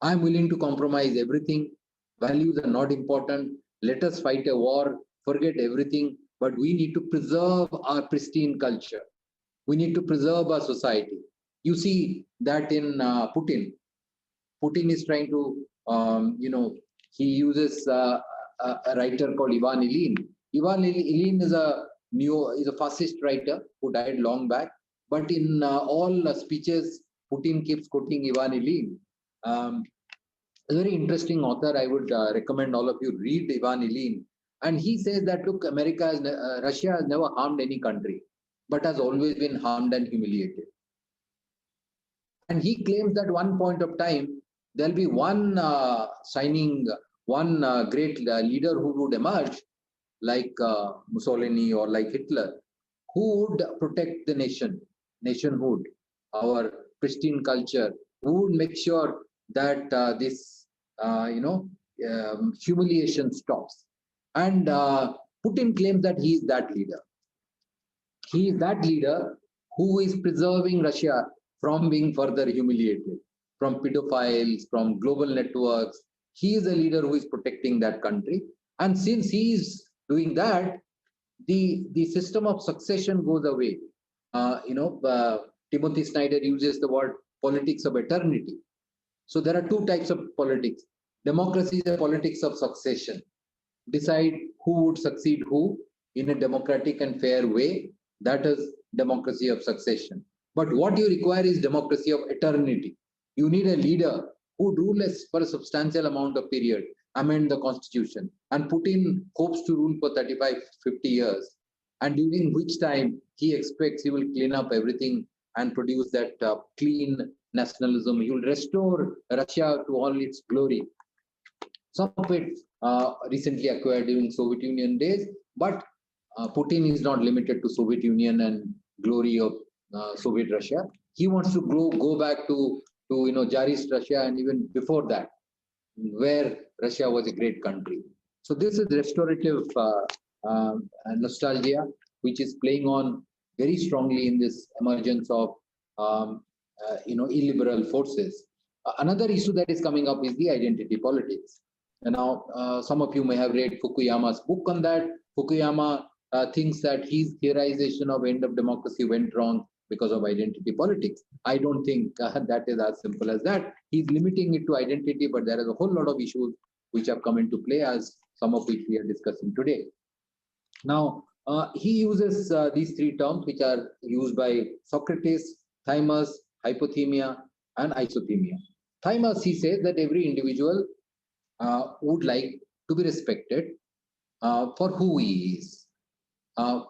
I'm willing to compromise everything. Values are not important. Let us fight a war, forget everything, but we need to preserve our pristine culture. We need to preserve our society. You see that in Putin. Putin is trying to, he uses a writer called Ivan Ilyin. Ivan Ilyin is a fascist writer who died long back. But in all speeches, Putin keeps quoting Ivan Ilyin. A very interesting author. I would recommend all of you read Ivan Ilyin. And he says that, look, Russia has never harmed any country, but has always been harmed and humiliated. And he claims that one point of time, there'll be one great leader who would emerge, like Mussolini or like Hitler, who would protect the nationhood, our pristine culture, who would make sure that this, humiliation stops. And Putin claims that he is that leader. He is that leader who is preserving Russia from being further humiliated, from pedophiles, from global networks. He is a leader who is protecting that country. And since he is doing that, the system of succession goes away. Timothy Snyder uses the word politics of eternity. So there are two types of politics. Democracy is a politics of succession. Decide who would succeed who in a democratic and fair way. That is democracy of succession. But what you require is democracy of eternity. You need a leader who would rule for a substantial amount of period, amend the constitution. And Putin hopes to rule for 35, 50 years. And during which time he expects he will clean up everything and produce that clean nationalism. He will restore Russia to all its glory. Some of it recently acquired during Soviet Union days, but Putin is not limited to Soviet Union and glory of Soviet Russia. He wants to go back to Tsarist Russia and even before that, where Russia was a great country. So this is restorative nostalgia, which is playing on very strongly in this emergence of illiberal forces. Another issue that is coming up is the identity politics. And now, some of you may have read Fukuyama's book on that. Fukuyama thinks that his theorization of end of democracy went wrong because of identity politics. I don't think that is as simple as that. He's limiting it to identity, but there is a whole lot of issues which have come into play, as some of which we are discussing today. Now, he uses these three terms which are used by Socrates: thymos, hypothemia, and isothemia. Thymos, he says that every individual would like to be respected for who he is.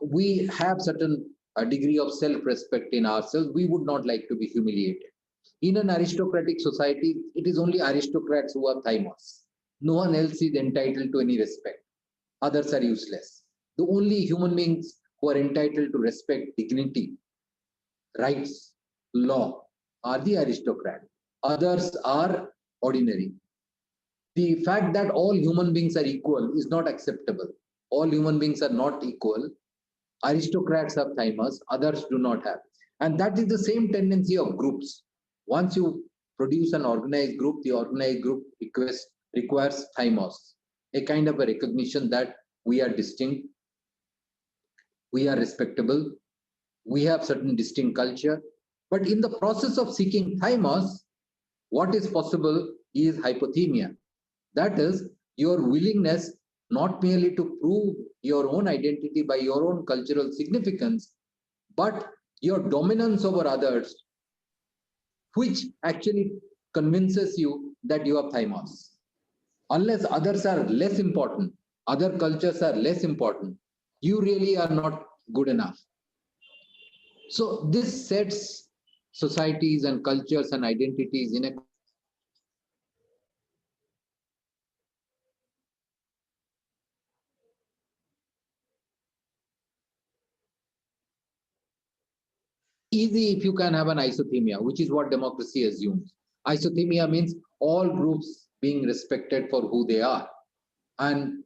We have certain degree of self-respect in ourselves. We would not like to be humiliated. In an aristocratic society, it is only aristocrats who are thymos. No one else is entitled to any respect. Others are useless. The only human beings who are entitled to respect, dignity, rights, law are the aristocrats. Others are ordinary. The fact that all human beings are equal is not acceptable. All human beings are not equal. Aristocrats have thymos, others do not have. And that is the same tendency of groups. Once you produce an organized group, the organized group requires thymos, a kind of a recognition that we are distinct, we are respectable, we have certain distinct culture. But in the process of seeking thymos, what is possible is hypothemia. That is your willingness not merely to prove your own identity by your own cultural significance, but your dominance over others, which actually convinces you that you are thymos. Unless others are less important, other cultures are less important, you really are not good enough. So this sets societies and cultures and identities in a easy if you can have an isothemia, which is what democracy assumes. Isothemia means all groups being respected for who they are, and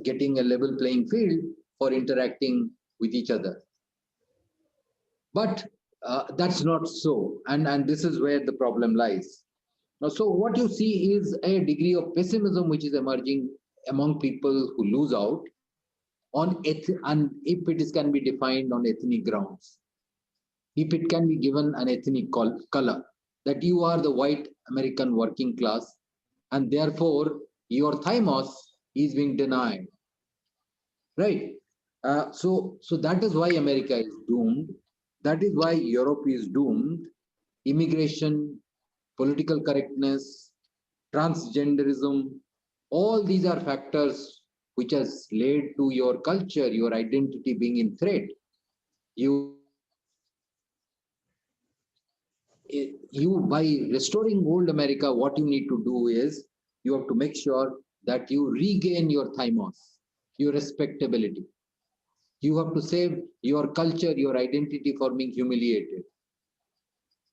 getting a level playing field for interacting with each other. But that's not so, and this is where the problem lies. Now, so what you see is a degree of pessimism which is emerging among people who lose out on and if it is can be defined on ethnic grounds, if it can be given an ethnic color, that you are the white American working class, and therefore your thymos is being denied, right? So that is why America is doomed. That is why Europe is doomed. Immigration, political correctness, transgenderism, all these are factors which has led to your culture, your identity being in threat. You by restoring old America, what you need to do is you have to make sure that you regain your thymos, your respectability. You have to save your culture, your identity from being humiliated.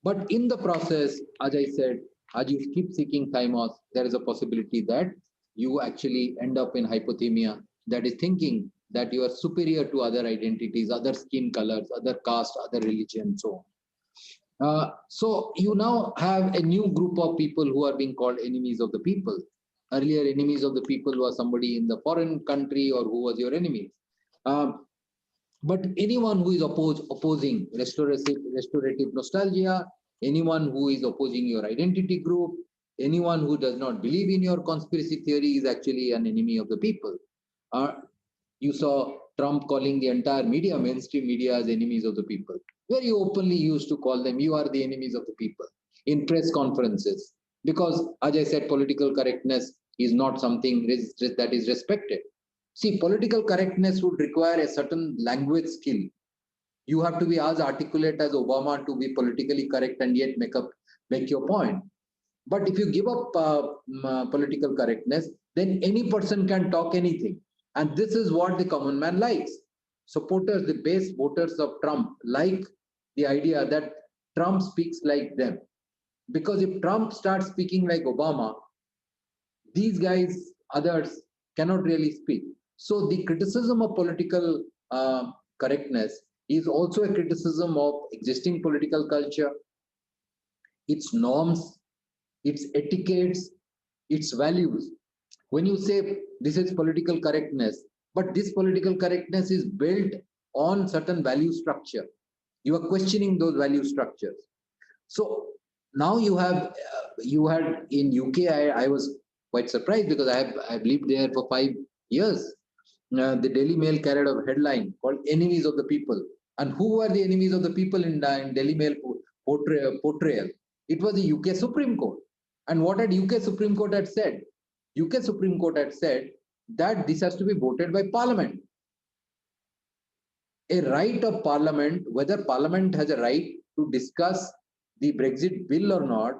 But in the process, as I said, as you keep seeking thymos, there is a possibility that you actually end up in hypothemia, that is thinking that you are superior to other identities, other skin colors, other caste, other religion, so on. So you now have a new group of people who are being called enemies of the people. Earlier, enemies of the people was somebody in the foreign country or who was your enemy. But anyone who is opposing restorative nostalgia, anyone who is opposing your identity group, anyone who does not believe in your conspiracy theory is actually an enemy of the people. You saw Trump calling the entire media, mainstream media, as enemies of the people. Very openly used to call them, you are the enemies of the people, in press conferences. Because, as I said, political correctness is not something that is respected. See, political correctness would require a certain language skill. You have to be as articulate as Obama to be politically correct and yet make your point. But if you give up political correctness, then any person can talk anything. And this is what the common man likes. Supporters, the base voters of Trump, like the idea that Trump speaks like them. Because if Trump starts speaking like Obama, these guys, others, cannot really speak. So the criticism of political correctness is also a criticism of existing political culture, its norms, its etiquettes, its values. When you say this is political correctness, but this political correctness is built on certain value structure, you are questioning those value structures. So now you had in UK, I was quite surprised because I've lived there for 5 years. The Daily Mail carried a headline called "Enemies of the People," and who were the enemies of the people in Daily Mail portrayal? It was the UK Supreme Court. And what had UK Supreme Court had said? UK Supreme Court had said that this has to be voted by Parliament. A right of Parliament, whether Parliament has a right to discuss the Brexit bill or not,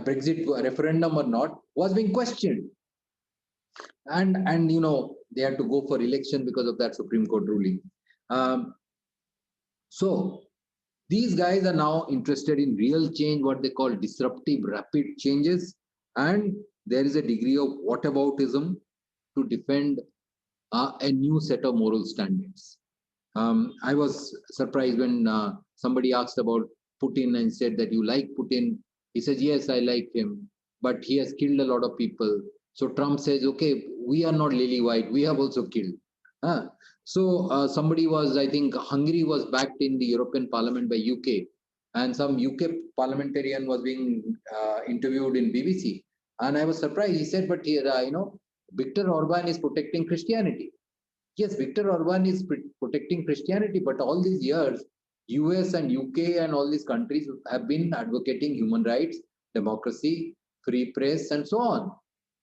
Brexit referendum or not, was being questioned. And you know, they had to go for election because of that Supreme Court ruling. So these guys are now interested in real change, what they call disruptive rapid changes, and there is a degree of whataboutism to defend a new set of moral standards. I was surprised when somebody asked about Putin and said that you like Putin. He says, yes, I like him, but he has killed a lot of people. So Trump says, okay, we are not lily white, we have also killed. So somebody was, I think Hungary was backed in the European Parliament by UK, and some UK parliamentarian was being interviewed in BBC. And I was surprised. He said, but here, Viktor Orban is protecting Christianity. Yes, Viktor Orban is protecting Christianity, but all these years, US and UK and all these countries have been advocating human rights, democracy, free press, and so on.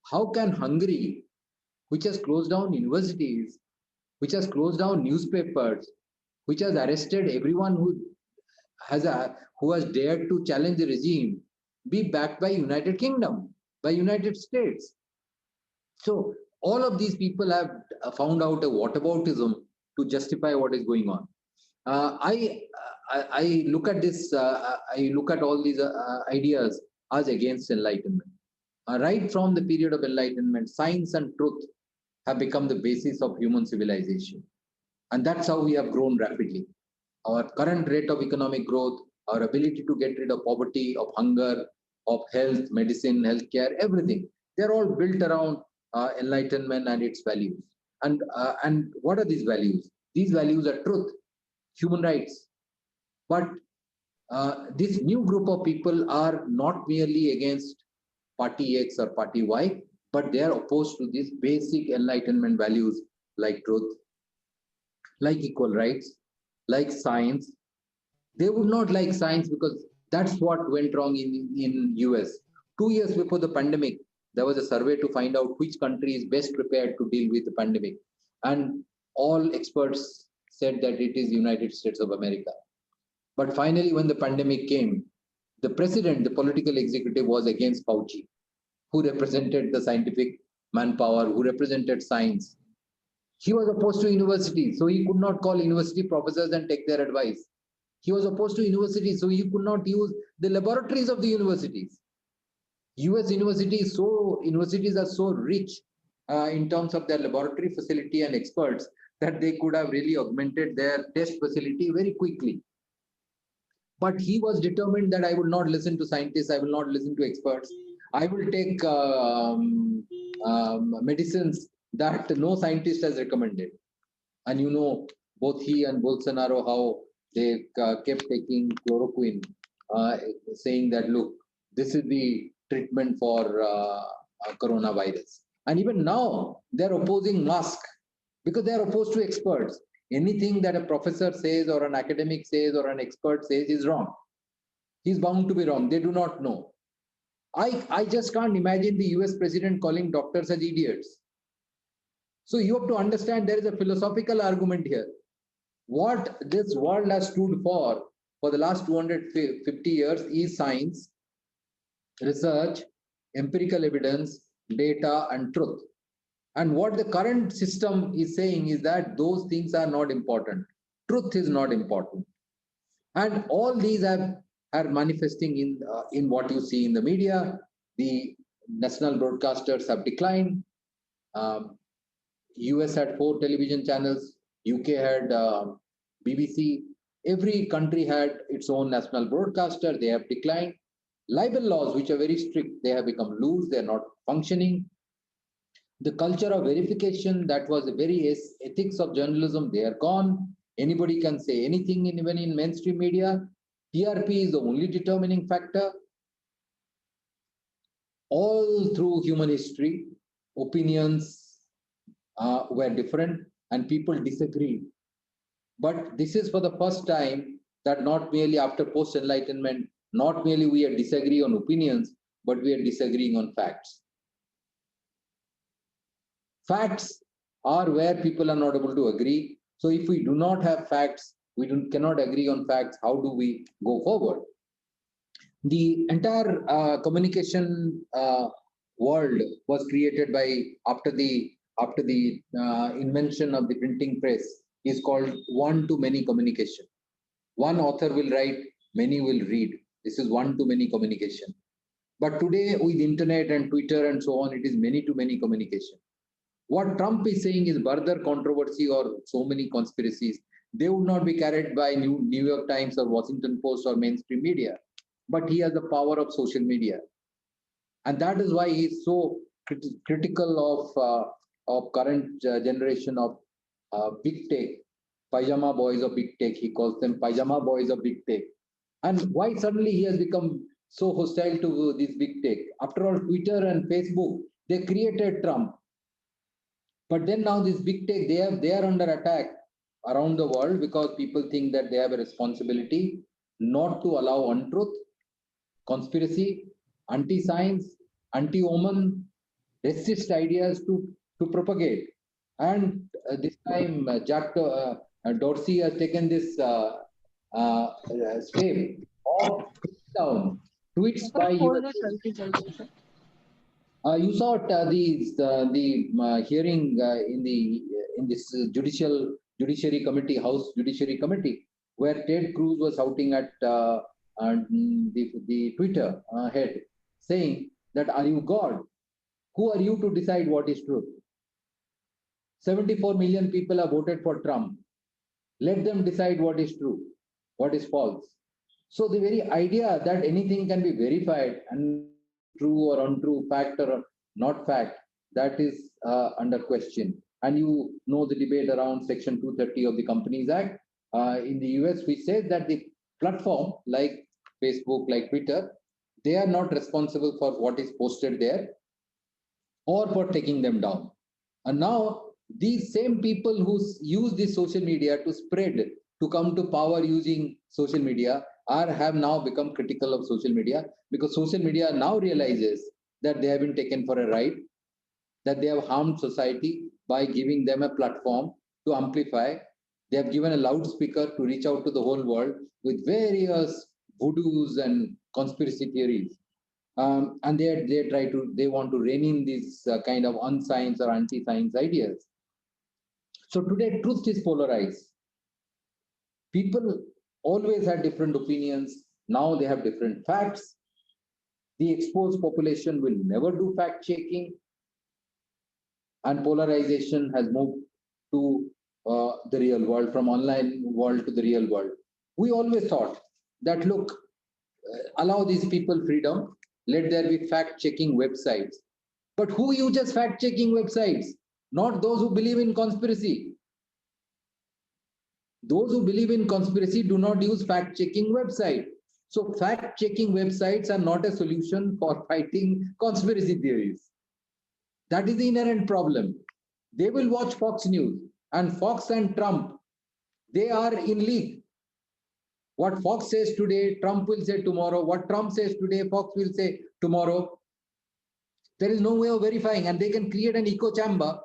How can Hungary, which has closed down universities, which has closed down newspapers, which has arrested everyone who has dared to challenge the regime, be backed by United Kingdom, by United States? So all of these people have found out a whataboutism to justify what is going on. I look at this, I look at all these ideas as against enlightenment. Right from the period of enlightenment, science and truth have become the basis of human civilization. And that's how we have grown rapidly. Our current rate of economic growth, our ability to get rid of poverty, of hunger, of health, medicine, healthcare, everything, they're all built around enlightenment and its values. And what are these values? These values are truth, human rights. But this new group of people are not merely against party X or party Y, but they are opposed to these basic enlightenment values like truth, like equal rights, like science. They would not like science because that's what went wrong in US. 2 years before the pandemic, there was a survey to find out which country is best prepared to deal with the pandemic. And all experts said that it is United States of America. But finally, when the pandemic came, the president, the political executive, was against Fauci, who represented the scientific manpower, who represented science. He was opposed to universities, so he could not call university professors and take their advice. He was opposed to universities, so he could not use the laboratories of the universities. US universities are so rich in terms of their laboratory facility and experts that they could have really augmented their test facility very quickly. But he was determined that I will not listen to scientists, I will not listen to experts. I will take medicines that no scientist has recommended. And you know, both he and Bolsonaro, how they kept taking chloroquine, saying that, look, this is the treatment for coronavirus. And even now, they're opposing mask because they're opposed to experts. Anything that a professor says or an academic says or an expert says is wrong. He's bound to be wrong. They do not know. I just can't imagine the US president calling doctors as idiots. So you have to understand there is a philosophical argument here. What this world has stood for the last 250 years is science, research, empirical evidence, data, and truth. And what the current system is saying is that those things are not important. Truth is not important. And all these are manifesting in what you see in the media. The national broadcasters have declined. US had 4 television channels. UK had BBC. Every country had its own national broadcaster. They have declined. Libel laws, which are very strict, they have become loose. They are not functioning. The culture of verification, that was the very ethics of journalism, they are gone. Anybody can say anything, even in mainstream media. TRP is the only determining factor. All through human history, opinions were different and people disagreed. But this is for the first time that not merely after post-enlightenment, not merely we are disagreeing on opinions, but we are disagreeing on facts. Facts are where people are not able to agree. So if we do not have facts, we cannot agree on facts, how do we go forward? The entire communication world was created by after the invention of the printing press is called one-to-many communication. One author will write, many will read. This is one-to-many communication. But today with internet and Twitter and so on, it is many-to-many communication. What Trump is saying is further controversy or so many conspiracies. They would not be carried by New York Times or Washington Post or mainstream media. But he has the power of social media. And that is why he is so critical of current generation of big tech, pajama boys of big tech. He calls them pajama boys of big tech. And why suddenly he has become so hostile to this big tech? After all, Twitter and Facebook, they created Trump. But then now this big tech, they are under attack around the world because people think that they have a responsibility not to allow untruth, conspiracy, anti-science, anti-omen, racist ideas to propagate. And this time, Jack Dorsey has taken this step of down tweets by US. You saw the hearing in this judiciary committee, House Judiciary Committee. where Ted Cruz was shouting at the Twitter head, saying that, "Are you God? Who are you to decide what is truth? 74 million people have voted for Trump. Let them decide what is true, what is false." So the very idea that anything can be verified and true or untrue, fact or not fact, that is under question. And you know the debate around Section 230 of the Companies Act. In the US, we say that the platform like Facebook, like Twitter, they are not responsible for what is posted there or for taking them down. And now these same people who use this social media to spread, to come to power using social media, have now become critical of social media, because social media now realizes that they have been taken for a ride, that they have harmed society by giving them a platform to amplify. They have given a loudspeaker to reach out to the whole world with various voodoos and conspiracy theories. And they want to rein in these kind of unscience or anti-science ideas. So today, truth is polarized. People always had different opinions. Now they have different facts. The exposed population will never do fact checking, and polarization has moved to the real world, from online world to the real world. We always thought that, look, allow these people freedom, let there be fact checking websites. But who uses fact checking websites? Not those who believe in conspiracy. Those who believe in conspiracy do not use fact checking website. So fact checking websites are not a solution for fighting conspiracy theories. That is the inherent problem. They will watch Fox News, and Fox and Trump, they are in league. What Fox says today, Trump will say tomorrow. What Trump says today, Fox will say tomorrow. There is no way of verifying, and they can create an echo chamber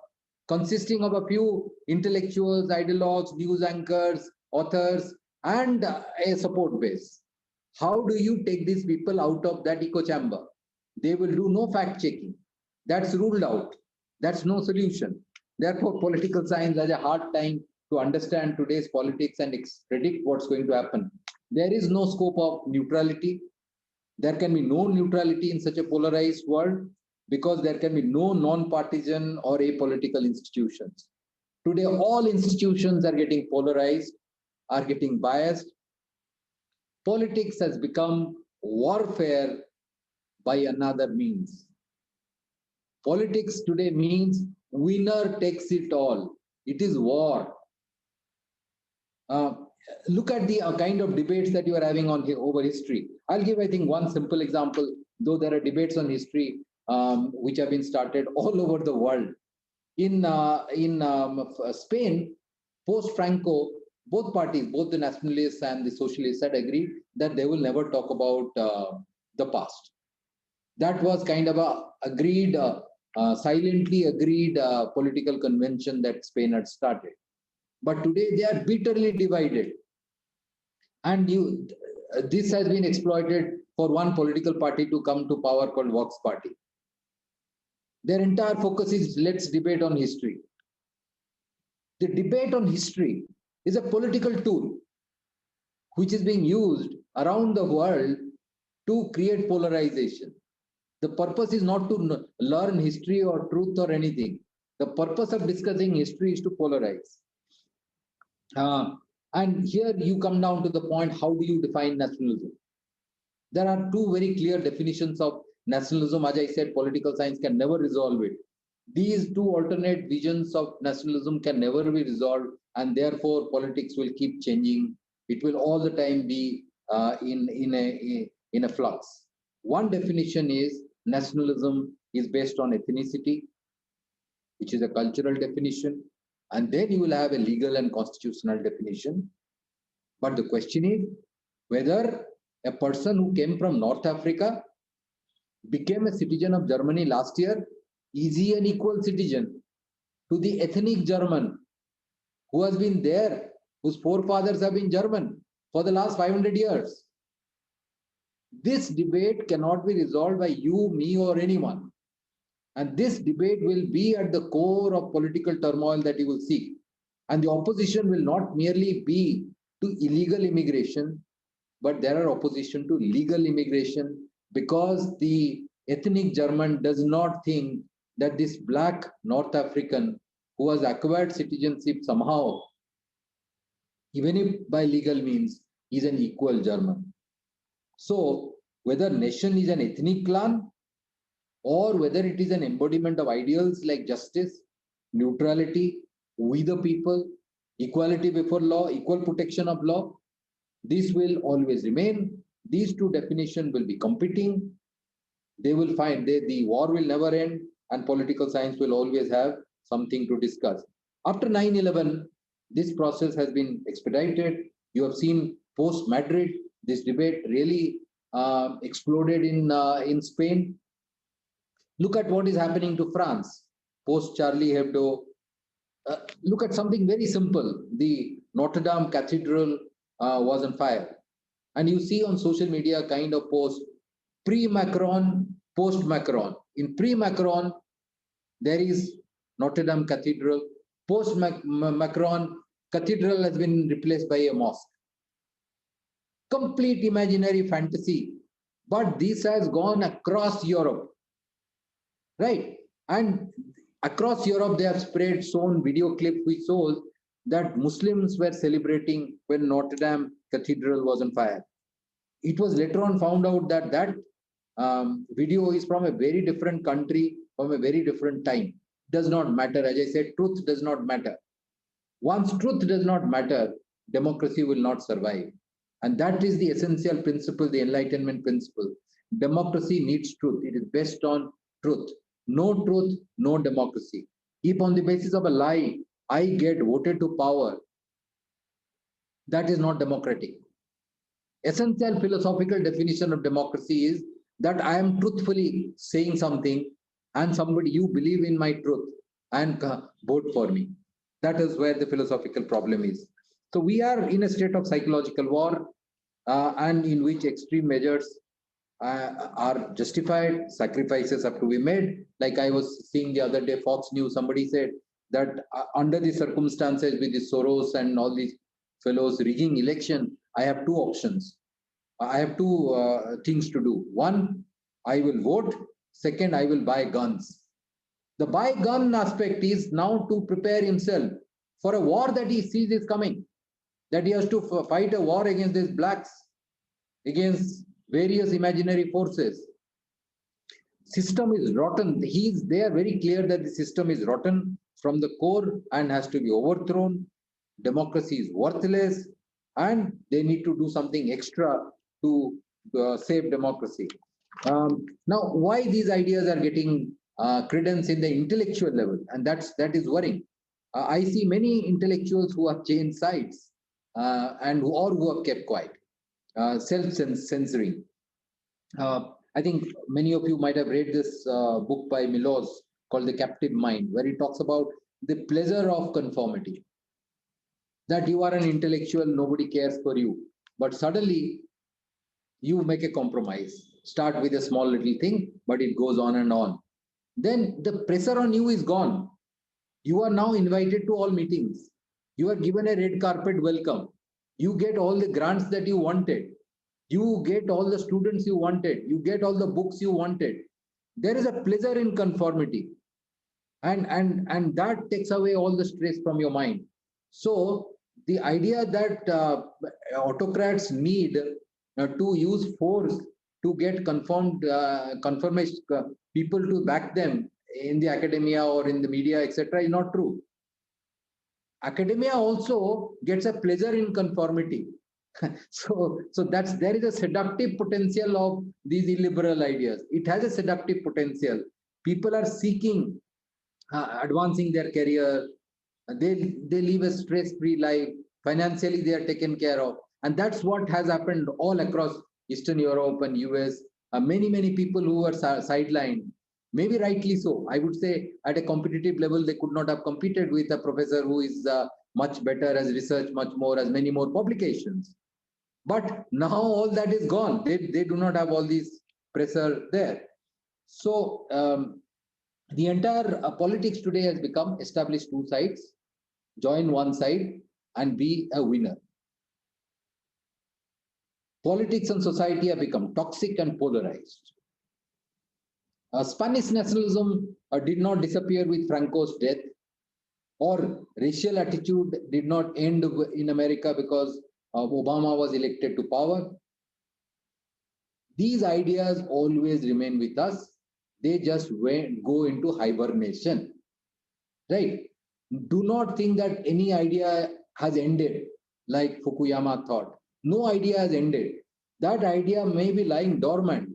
consisting of a few intellectuals, ideologues, news anchors, authors, and a support base. How do you take these people out of that echo chamber? They will do no fact checking. That's ruled out. That's no solution. Therefore, political science has a hard time to understand today's politics and predict what's going to happen. There is no scope of neutrality. There can be no neutrality in such a polarized world, because there can be no non-partisan or apolitical institutions. Today, all institutions are getting polarized, are getting biased. Politics has become warfare by another means. Politics today means winner takes it all. It is war. Look at the kind of debates that you are having on over history. I'll give, I think, one simple example, though there are debates on history which have been started all over the world. In Spain, post-Franco, both parties, both the nationalists and the socialists, had agreed that they will never talk about the past. That was kind of a agreed, silently agreed political convention that Spain had started. But today they are bitterly divided. And this has been exploited for one political party to come to power called Vox Party. Their entire focus is, let's debate on history. The debate on history is a political tool which is being used around the world to create polarization. The purpose is not to learn history or truth or anything. The purpose of discussing history is to polarize. And here you come down to the point, how do you define nationalism? There are two very clear definitions of nationalism. As I said, political science can never resolve it. These two alternate visions of nationalism can never be resolved, and therefore politics will keep changing. It will all the time be in a flux. One definition is nationalism is based on ethnicity, which is a cultural definition, and then you will have a legal and constitutional definition. But the question is whether a person who came from North Africa, became a citizen of Germany last year, is he an equal citizen to the ethnic German who has been there, whose forefathers have been German for the last 500 years? This debate cannot be resolved by you, me, or anyone. And this debate will be at the core of political turmoil that you will see. And the opposition will not merely be to illegal immigration, but there are opposition to legal immigration because the ethnic German does not think that this black North African who has acquired citizenship somehow, even if by legal means, is an equal German. So whether nation is an ethnic clan or whether it is an embodiment of ideals like justice, neutrality, we the people, equality before law, equal protection of law, this will always remain. These two definitions will be competing. They will find the war will never end, and political science will always have something to discuss. After 9/11, this process has been expedited. You have seen post Madrid, this debate really exploded in Spain. Look at what is happening to France post Charlie Hebdo. Look at something very simple. The Notre Dame Cathedral was on fire. And you see on social media kind of post pre-Macron, post-Macron. In pre-Macron, there is Notre Dame Cathedral. Post-Macron, cathedral has been replaced by a mosque. Complete imaginary fantasy. But this has gone across Europe. Right? And across Europe, they have spread shown video clip which shows that Muslims were celebrating when Notre Dame Cathedral was on fire. It was later on found out that video is from a very different country, from a very different time. Does not matter. As I said, truth does not matter. Once truth does not matter, democracy will not survive. And that is the essential principle, the Enlightenment principle. Democracy needs truth. It is based on truth. No truth, no democracy. If on the basis of a lie, I get voted to power, that is not democratic. Essential philosophical definition of democracy is that I am truthfully saying something and somebody, you believe in my truth and vote for me. That is where the philosophical problem is. So we are in a state of psychological war and in which extreme measures are justified, sacrifices have to be made. Like I was seeing the other day, Fox News, somebody said that under the circumstances with the Soros and all these fellows rigging election, I have two options. I have two things to do. One, I will vote. Second, I will buy guns. The buy gun aspect is now to prepare himself for a war that he sees is coming, that he has to fight a war against these blacks, against various imaginary forces. System is rotten. They are very clear that the system is rotten from the core and has to be overthrown. Democracy is worthless, and they need to do something extra to save democracy. Now, why these ideas are getting credence in the intellectual level, and that is worrying. I see many intellectuals who have changed sides and who have kept quiet, self-censoring. I think many of you might have read this book by Milos called The Captive Mind, where he talks about the pleasure of conformity. That you are an intellectual, nobody cares for you. But suddenly, you make a compromise. Start with a small little thing, but it goes on and on. Then the pressure on you is gone. You are now invited to all meetings. You are given a red carpet welcome. You get all the grants that you wanted. You get all the students you wanted. You get all the books you wanted. There is a pleasure in conformity. And that takes away all the stress from your mind. So the idea that autocrats need to use force to get confirmation people to back them in the academia or in the media, etc., is not true. Academia also gets a pleasure in conformity. So there is a seductive potential of these illiberal ideas. It has a seductive potential. People are seeking advancing their career. They live a stress-free life. Financially, they are taken care of. And that's what has happened all across Eastern Europe and US. Many people who were sidelined, maybe rightly so. I would say at a competitive level, they could not have competed with a professor who is much better, as research much more, as many more publications. But now all that is gone. They do not have all these pressure there. So the entire politics today has become establish two sides, join one side and be a winner. Politics and society have become toxic and polarized. Spanish nationalism did not disappear with Franco's death, or racial attitude did not end in America because Obama was elected to power. These ideas always remain with us. They just go into hibernation, right? Do not think that any idea has ended like Fukuyama thought. No idea has ended. That idea may be lying dormant.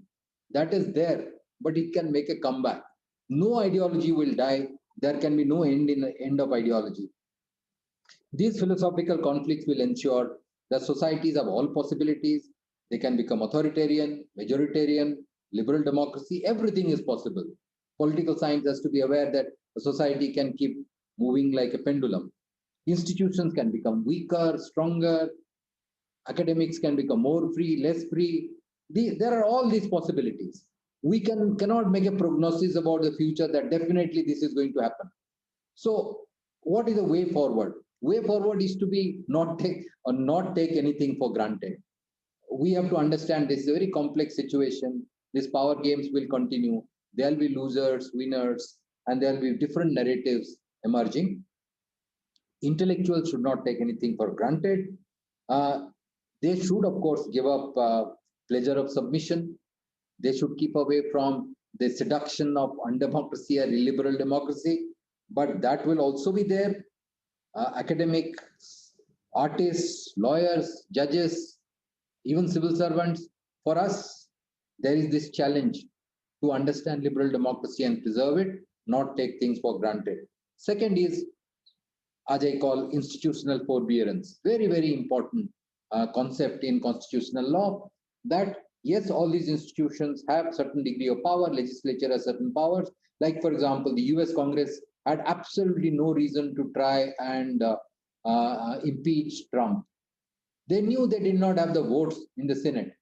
That is there, but it can make a comeback. No ideology will die. There can be no end of ideology. These philosophical conflicts will ensure that societies have all possibilities. They can become authoritarian, majoritarian, liberal democracy. Everything is possible. Political science has to be aware that a society can keep moving like a pendulum. Institutions can become weaker, stronger. Academics can become more free, less free. There are all these possibilities. We cannot make a prognosis about the future that definitely this is going to happen. So, what is the way forward? Way forward is to be not take anything for granted. We have to understand this is a very complex situation. These power games will continue. There'll be losers, winners, and there'll be different narratives emerging. Intellectuals should not take anything for granted. They should, of course, give up pleasure of submission. They should keep away from the seduction of undemocracy or illiberal democracy. But that will also be there. Academics, artists, lawyers, judges, even civil servants. For us, there is this challenge to understand liberal democracy and preserve it, not take things for granted. Second is, as I call, institutional forbearance. Very, very important concept in constitutional law, that yes, all these institutions have certain degree of power, legislature has certain powers. Like, for example, the US Congress had absolutely no reason to try and impeach Trump. They knew they did not have the votes in the Senate.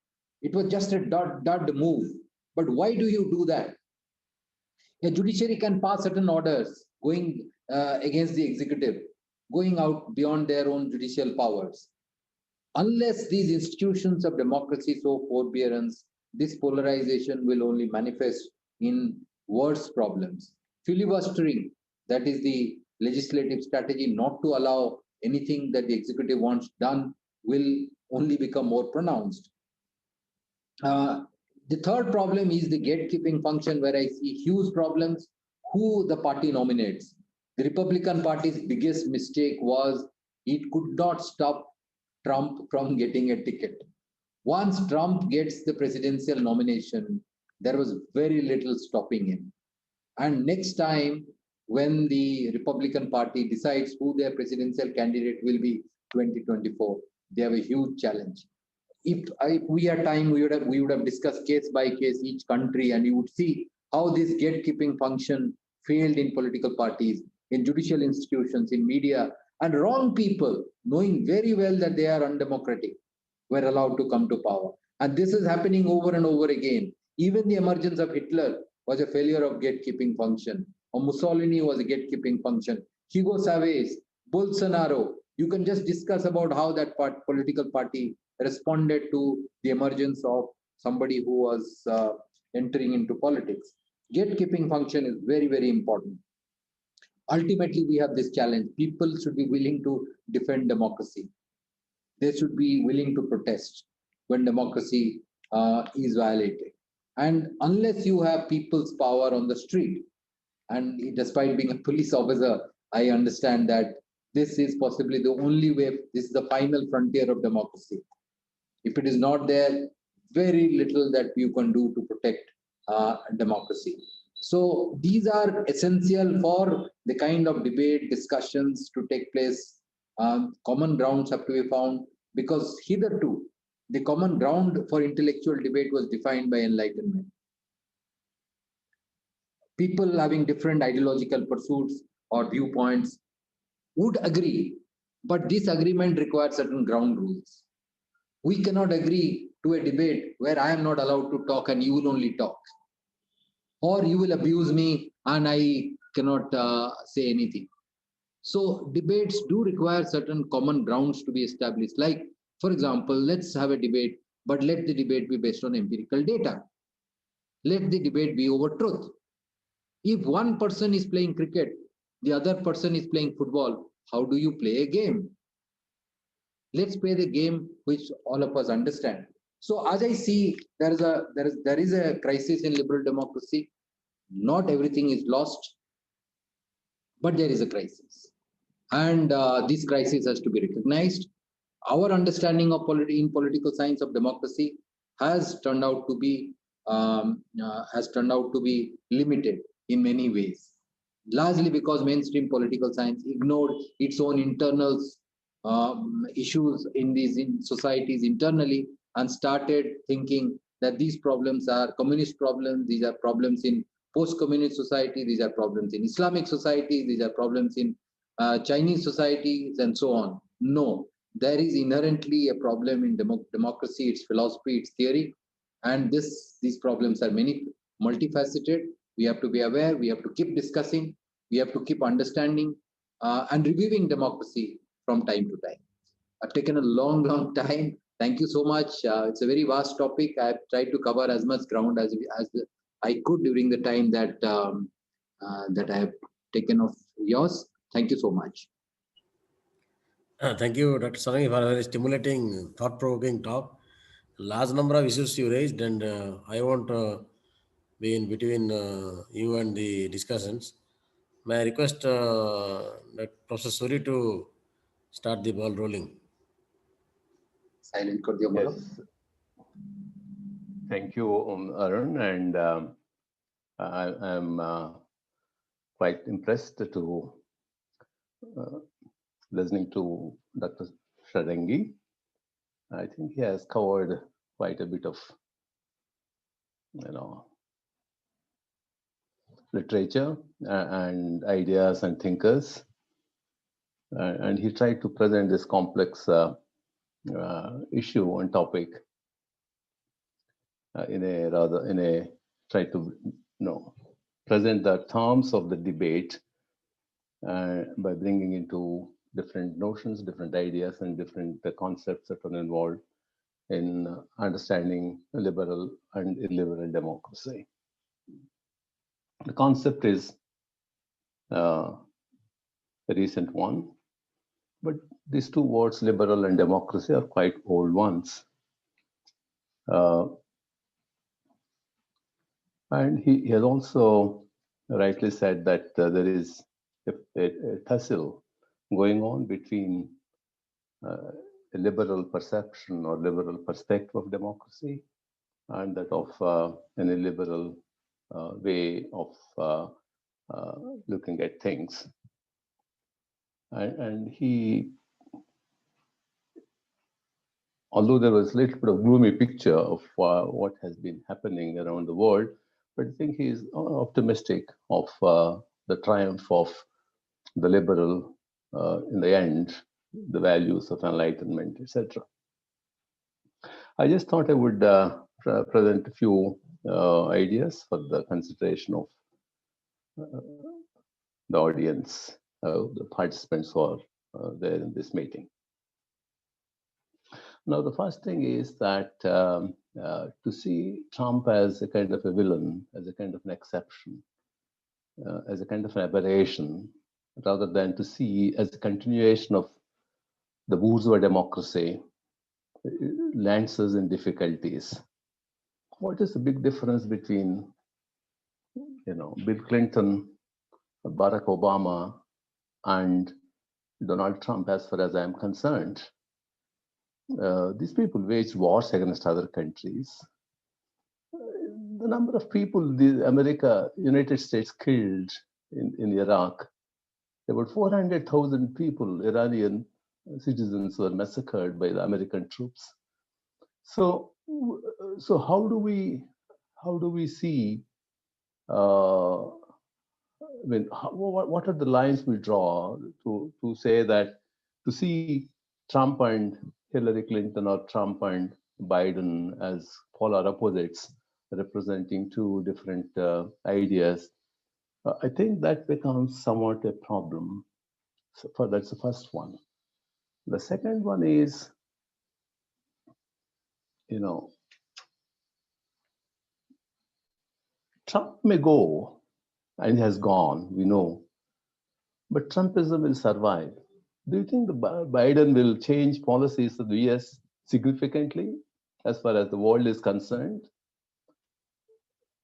It was just a dud move. But why do you do that? A judiciary can pass certain orders going against the executive, going out beyond their own judicial powers. Unless these institutions of democracy show forbearance, this polarization will only manifest in worse problems. Filibustering, that is the legislative strategy not to allow anything that the executive wants done, will only become more pronounced. The third problem is the gatekeeping function, where I see huge problems. Who the party nominates. The Republican Party's biggest mistake was it could not stop Trump from getting a ticket. Once Trump gets the presidential nomination, there was very little stopping him. And next time, when the Republican Party decides who their presidential candidate will be 2024, they have a huge challenge. If we had time, we would have discussed case by case each country, and you would see how this gatekeeping function failed in political parties, in judicial institutions, in media, and wrong people, knowing very well that they are undemocratic, were allowed to come to power. And this is happening over and over again. Even the emergence of Hitler was a failure of gatekeeping function. Or Mussolini was a gatekeeping function. Hugo Chavez, Bolsonaro. You can just discuss about how that political party responded to the emergence of somebody who was entering into politics. Gatekeeping function is very, very important. Ultimately, we have this challenge. People should be willing to defend democracy. They should be willing to protest when democracy is violated. And unless you have people's power on the street, and despite being a police officer, I understand that this is possibly the only way, this is the final frontier of democracy. If it is not there, very little that you can do to protect democracy. So these are essential for the kind of debate, discussions to take place. Common grounds have to be found, because hitherto, the common ground for intellectual debate was defined by enlightenment. People having different ideological pursuits or viewpoints would agree, but this agreement requires certain ground rules. We cannot agree to a debate where I am not allowed to talk and you will only talk. Or you will abuse me and I cannot say anything. So debates do require certain common grounds to be established. Like, for example, let's have a debate but let the debate be based on empirical data. Let the debate be over truth. If one person is playing cricket, the other person is playing football, how do you play a game? Let's play the game which all of us understand. So as I see, there is a crisis in liberal democracy. Not everything is lost, but there is a crisis, and this crisis has to be recognized. Our understanding of political science of democracy has turned out to be limited in many ways, largely because mainstream political science ignored its own internal issues in societies internally and started thinking that these problems are communist problems, these are problems in post-communist society, these are problems in Islamic society, these are problems in Chinese societies, and so on. No, there is inherently a problem in democracy, its philosophy, its theory, and these problems are many multifaceted. We have to be aware, we have to keep discussing, we have to keep understanding and reviewing democracy from time to time. I've taken a long time. Thank you so much. It's a very vast topic. I've tried to cover as much ground as I could during the time that that I have taken of yours. Thank you so much. Thank you, Dr. Sarangi, for a very stimulating, thought-provoking talk. Large number of issues you raised, and I won't be in between you and the discussions. May I request that Professor Suri to start the ball rolling? Silent kar diya bolo. Yes. Thank you, Arun, and I'm quite impressed to listening to Dr. Sarangi. I think he has covered quite a bit of, literature and ideas and thinkers, and he tried to present this complex issue and topic try to present the terms of the debate by bringing into different notions, different ideas, and different concepts that are involved in understanding liberal and illiberal democracy. The concept is a recent one, but these two words, liberal and democracy, are quite old ones. And he has also rightly said that there is a tussle going on between a liberal perception or liberal perspective of democracy and that of an illiberal way of looking at things. And he, although there was a little bit of gloomy picture of what has been happening around the world, but I think he is optimistic of the triumph of the liberal in the end, the values of enlightenment, etc. I just thought I would present a few ideas for the consideration of the audience, the participants who are there in this meeting. Now, the first thing is that to see Trump as a kind of a villain, as a kind of an exception, as a kind of an aberration, rather than to see as a continuation of the bourgeois democracy, lands us in difficulties. What is the big difference between, Bill Clinton, Barack Obama, and Donald Trump, as far as I'm concerned? These people waged wars against other countries. The number of people the United States killed in Iraq, about 400,000 people, Iranian citizens, were massacred by the American troops. So how do we see? What are the lines we draw to say that to see Trump and Hillary Clinton or Trump and Biden as polar opposites representing two different ideas? I think that becomes somewhat a problem. So that's the first one. The second one is you know, Trump may go, and he has gone, we know, but Trumpism will survive. Do you think the Biden will change policies of the US significantly as far as the world is concerned?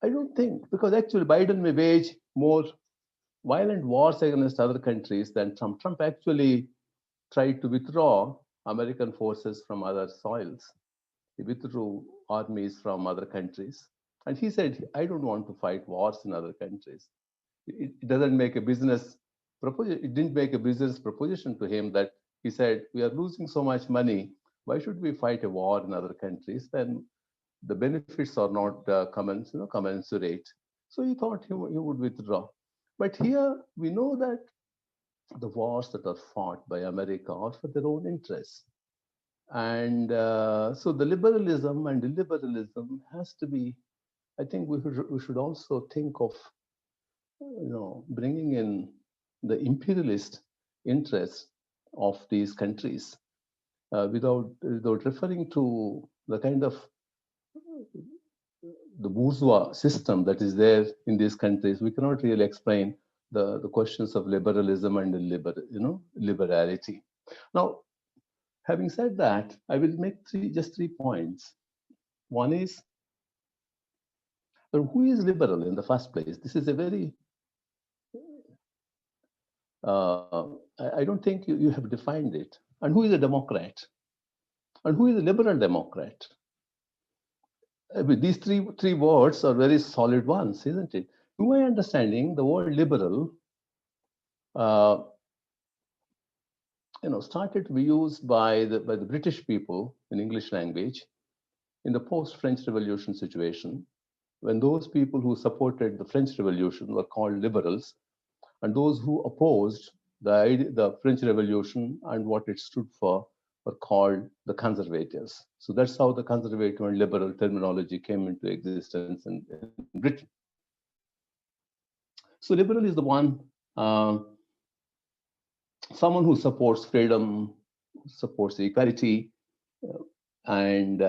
I don't think, because actually Biden may wage more violent wars against other countries than Trump. Trump actually tried to withdraw American forces from other soils. He withdrew armies from other countries. And he said, I don't want to fight wars in other countries. It doesn't make a business proposition. It didn't make a business proposition to him that he said, we are losing so much money. Why should we fight a war in other countries? Then the benefits are not commensurate. So he thought he would withdraw. But here we know that the wars that are fought by America are for their own interests. And so the liberalism and illiberalism has to be, I think we should also think of, bringing in the imperialist interests of these countries without referring to the kind of the bourgeois system that is there in these countries. We cannot really explain the questions of liberalism and liberality. Now, having said that, I will make just three points. One is, who is liberal in the first place? This is a very, I don't think you have defined it. And who is a Democrat? And who is a liberal Democrat? I mean, these three words are very solid ones, isn't it? To my understanding, the word liberal, started to be used by the British people in English language in the post-French Revolution situation, when those people who supported the French Revolution were called liberals, and those who opposed the French Revolution and what it stood for were called the conservatives. So that's how the conservative and liberal terminology came into existence in Britain. So liberal is the one, someone who supports freedom, supports equality, and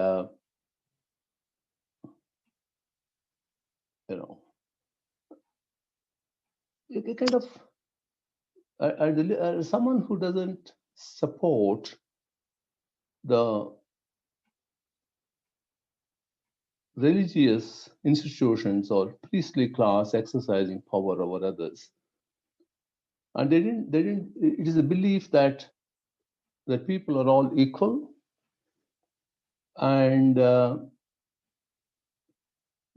it kind of, someone who doesn't support the religious institutions or priestly class exercising power over others. And it is a belief that people are all equal, and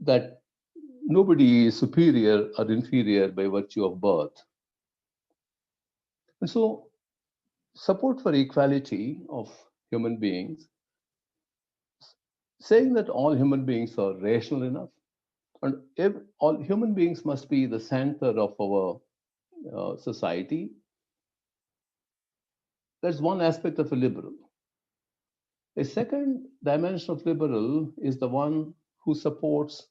that nobody is superior or inferior by virtue of birth. And so support for equality of human beings, saying that all human beings are rational enough, and all human beings must be the center of our society. That's one aspect of a liberal. A second dimension of liberal is the one who supports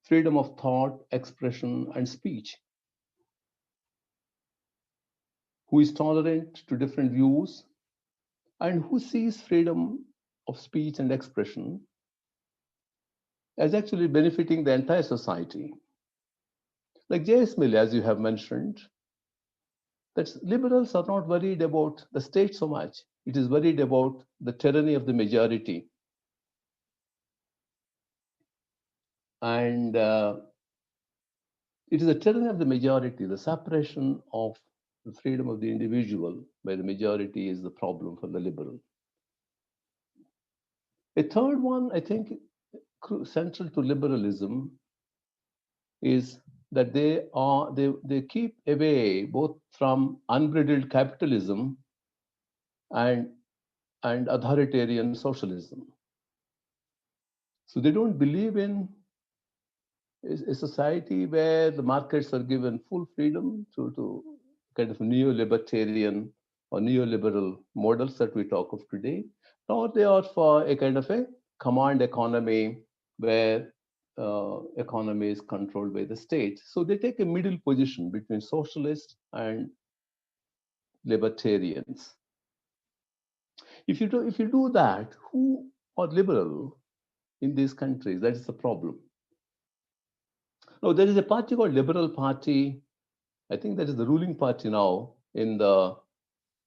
freedom of thought, expression, and speech, who is tolerant to different views, and who sees freedom of speech and expression as actually benefiting the entire society. Like J.S. Mill, as you have mentioned, that liberals are not worried about the state so much. It is worried about the tyranny of the majority. And it is the tyranny of the majority, the suppression of the freedom of the individual by the majority is the problem for the liberal. A third one, I think, central to liberalism is that they keep away both from unbridled capitalism and authoritarian socialism. So they don't believe in a society where the markets are given full freedom to kind of neo-libertarian or neoliberal models that we talk of today, nor they are for a kind of a command economy where economy is controlled by the state. So they take a middle position between socialists and libertarians. If you do that, who are liberal in these countries. That is the problem. Now, there is a party called Liberal Party. I think that is the ruling party now in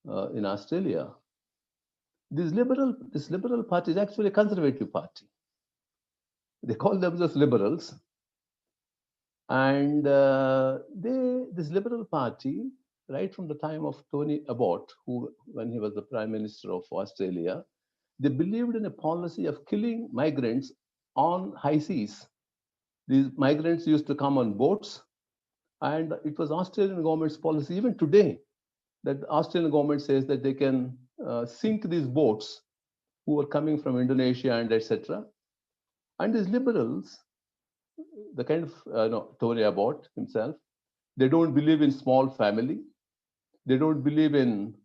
Australia. This liberal party is actually a conservative party. They call themselves liberals, and this Liberal Party, right from the time of Tony Abbott, who, when he was the Prime Minister of Australia, they believed in a policy of killing migrants on high seas. These migrants used to come on boats, and it was Australian government's policy, even today, that the Australian government says that they can sink these boats who are coming from Indonesia and etc. And these liberals, the kind of Tony Abbott himself, they don't believe in small family. They don't believe in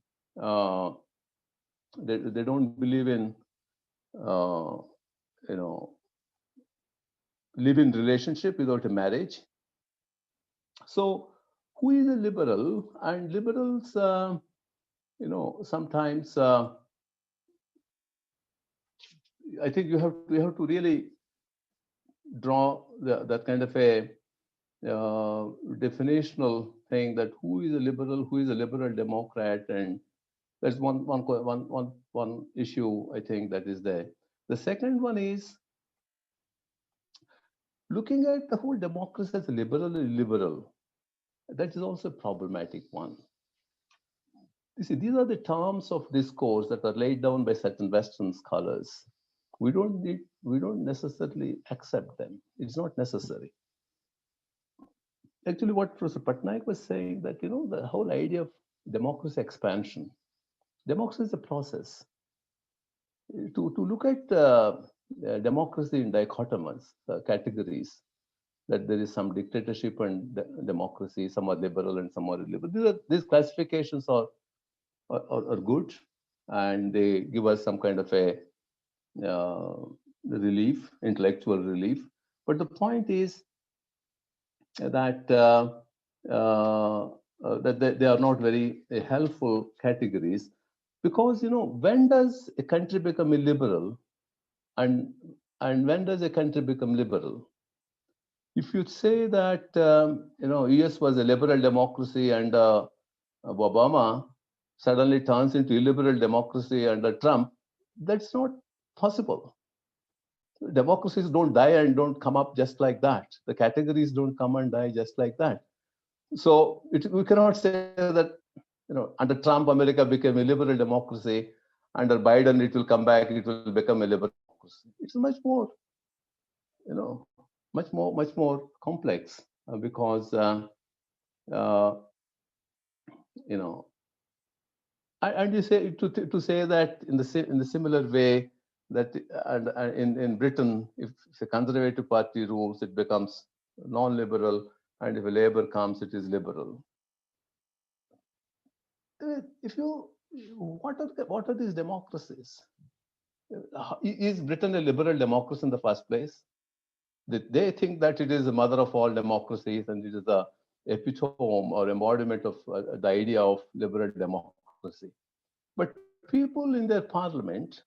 they don't believe in live-in relationship without a marriage. So, who is a liberal? And liberals, sometimes I think you have to really draw that kind of a definitional thing, that who is a liberal, who is a liberal democrat, and that's one issue I think that is there. The second one is looking at the whole democracy as liberal and illiberal. That is also a problematic one. You see, these are the terms of discourse that are laid down by certain Western scholars. We don't necessarily accept them. It's not necessary. Actually, what Professor Patnaik was saying, that the whole idea of democracy expansion. Democracy is a process. To look at democracy in dichotomous categories, that there is some dictatorship and democracy, some are liberal and some are illiberal. These classifications are good, and they give us some kind of a relief, intellectual relief. But the point is that that they are not very helpful categories, because when does a country become illiberal, and when does a country become liberal? If you say that US was a liberal democracy under Obama, suddenly turns into illiberal democracy under Trump, that's not possible. Democracies don't die and don't come up just like that. The categories don't come and die just like that. So we cannot say that under Trump America became a liberal democracy, under Biden it will come back, it will become a liberal democracy. It's much more, much more complex, because and you say to say that in the similar way that in Britain, if the Conservative Party rules, it becomes non-liberal, and if a Labour comes, it is liberal. What are these democracies? Is Britain a liberal democracy in the first place? They think that it is the mother of all democracies, and it is the epitome or embodiment of the idea of liberal democracy. But people in their parliament,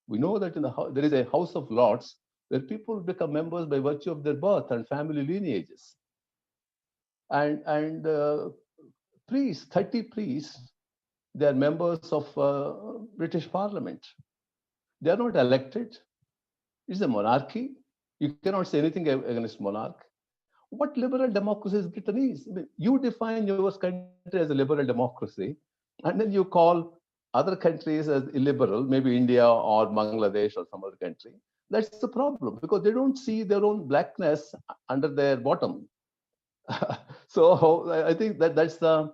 we know that there is a House of Lords where people become members by virtue of their birth and family lineages. And priests, 30 priests, they are members of British Parliament. They are not elected. It's a monarchy. You cannot say anything against monarch. What liberal democracy is Britain is? I mean, you define your country as a liberal democracy, and then you call other countries as illiberal, maybe India or Bangladesh or some other country. That's the problem, because they don't see their own blackness under their bottom. So I think that's the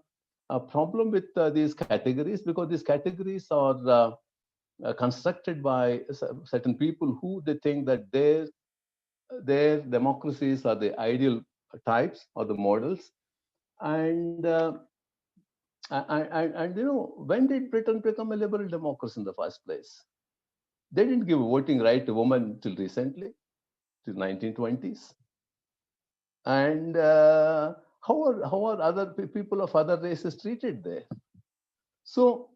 problem with these categories, because these categories are constructed by certain people who they think that their democracies are the ideal types or the models. And when did Britain become a liberal democracy in the first place? They didn't give voting right to women till recently, till 1920s. And how are other people of other races treated there? So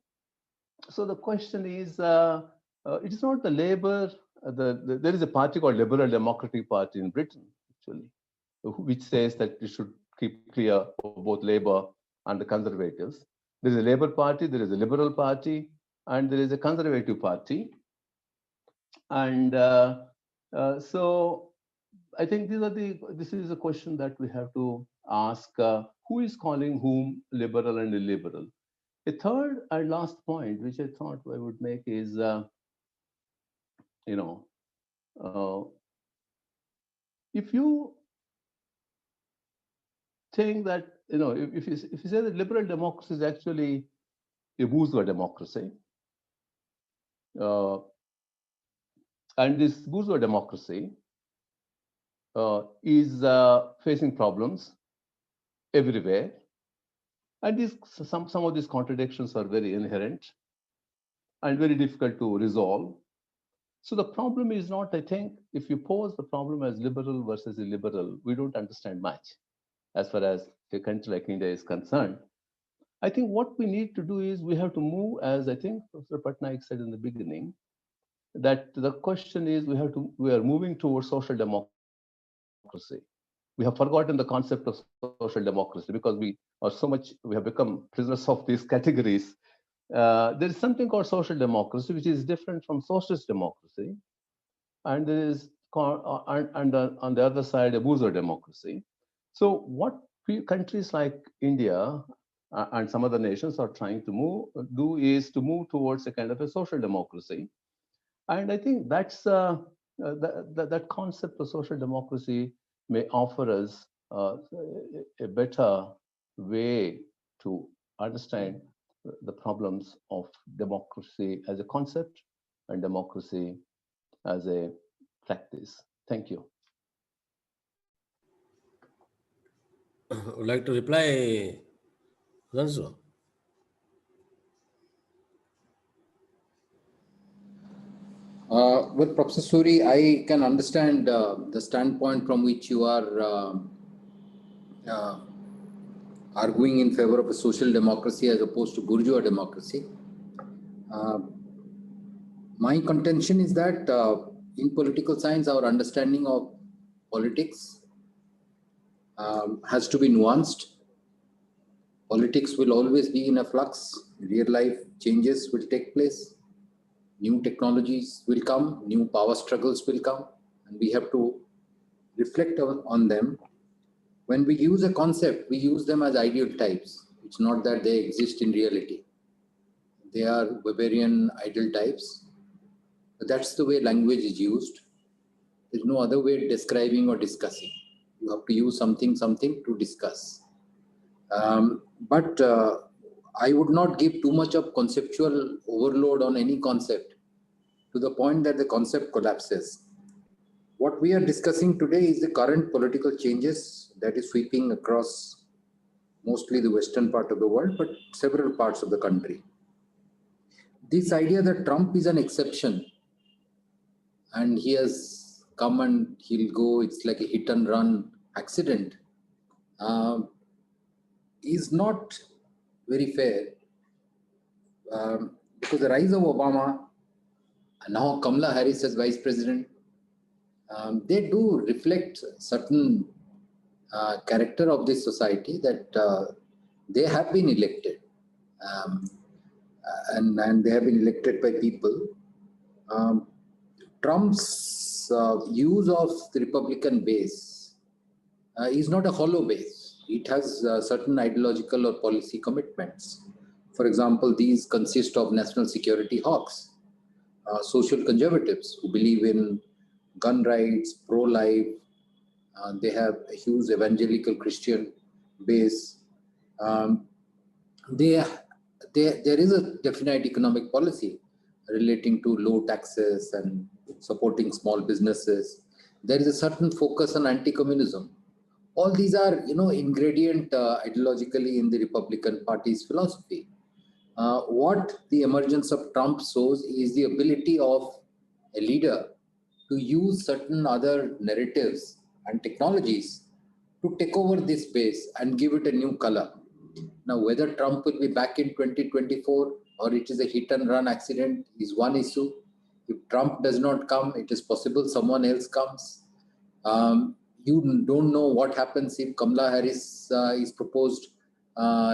the question is, it is not the Labour there is a party called Liberal Democratic Party in Britain, actually, which says that it should keep clear for both Labour and the Conservatives. There is a Labour Party, there is a Liberal Party, and there is a Conservative Party. And so I think this is a question that we have to ask, who is calling whom liberal and illiberal? A third and last point, which I thought I would make is, if you think that, if you say that liberal democracy is actually a bourgeois democracy, and this bourgeois democracy is facing problems everywhere, and some of these contradictions are very inherent and very difficult to resolve. So the problem is not, I think, if you pose the problem as liberal versus illiberal, we don't understand much as far as a country like India is concerned. I think what we need to do is we have to move, as I think Professor Patnaik said in the beginning, that the question is we are moving towards social democracy. We have forgotten the concept of social democracy because we have become prisoners of these categories. There is something called social democracy, which is different from socialist democracy, and there is on the other side a bourgeois democracy. So what countries like India and some other nations are trying to do is to move towards a kind of a social democracy, and I think that's that concept of social democracy may offer us a better way to understand the problems of democracy as a concept and democracy as a practice. Thank you. Would like to reply, Sudhanshu? Well, Professor Suri, I can understand the standpoint from which you are arguing in favor of a social democracy as opposed to bourgeois democracy. My contention is that in political science, our understanding of politics has to be nuanced. Politics will always be in a flux. Real life changes will take place. New technologies will come, new power struggles will come, and we have to reflect on them. When we use a concept, we use them as ideal types. It's not that they exist in reality. They are Weberian ideal types. But that's the way language is used. There's no other way of describing or discussing. You have to use something to discuss. But I would not give too much of conceptual overload on any concept to the point that the concept collapses. What we are discussing today is the current political changes that is sweeping across mostly the western part of the world, but several parts of the country. This idea that Trump is an exception and he has come and he'll go, it's like a hit and run accident, is not very fair, because the rise of Obama and now Kamala Harris as vice president, they do reflect certain character of this society, that they have been elected, and they have been elected by people. Trump's use of the Republican base is not a hollow base. It has certain ideological or policy commitments. For example, these consist of national security hawks, social conservatives who believe in gun rights, pro-life. They have a huge evangelical Christian base. There is a definite economic policy relating to low taxes and supporting small businesses. There is a certain focus on anti-communism. All these are, ingredient ideologically in the Republican Party's philosophy. What the emergence of Trump shows is the ability of a leader to use certain other narratives and technologies to take over this space and give it a new color. Now, whether Trump will be back in 2024 or it is a hit and run accident is one issue. If Trump does not come, it is possible someone else comes. You don't know what happens if Kamala Harris is proposed,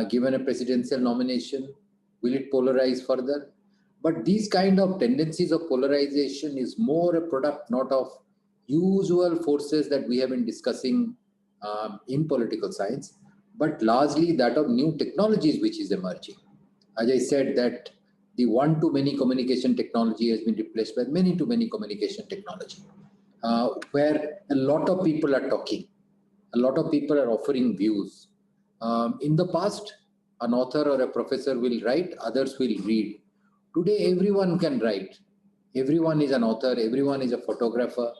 given a presidential nomination. Will it polarize further? But these kind of tendencies of polarization is more a product not of usual forces that we have been discussing in political science, but largely that of new technologies which is emerging. As I said, that the one-to-many communication technology has been replaced by many-to-many communication technology, where a lot of people are talking, a lot of people are offering views. In the past, an author or a professor will write, others will read. Today, everyone can write. Everyone is an author, everyone is a photographer,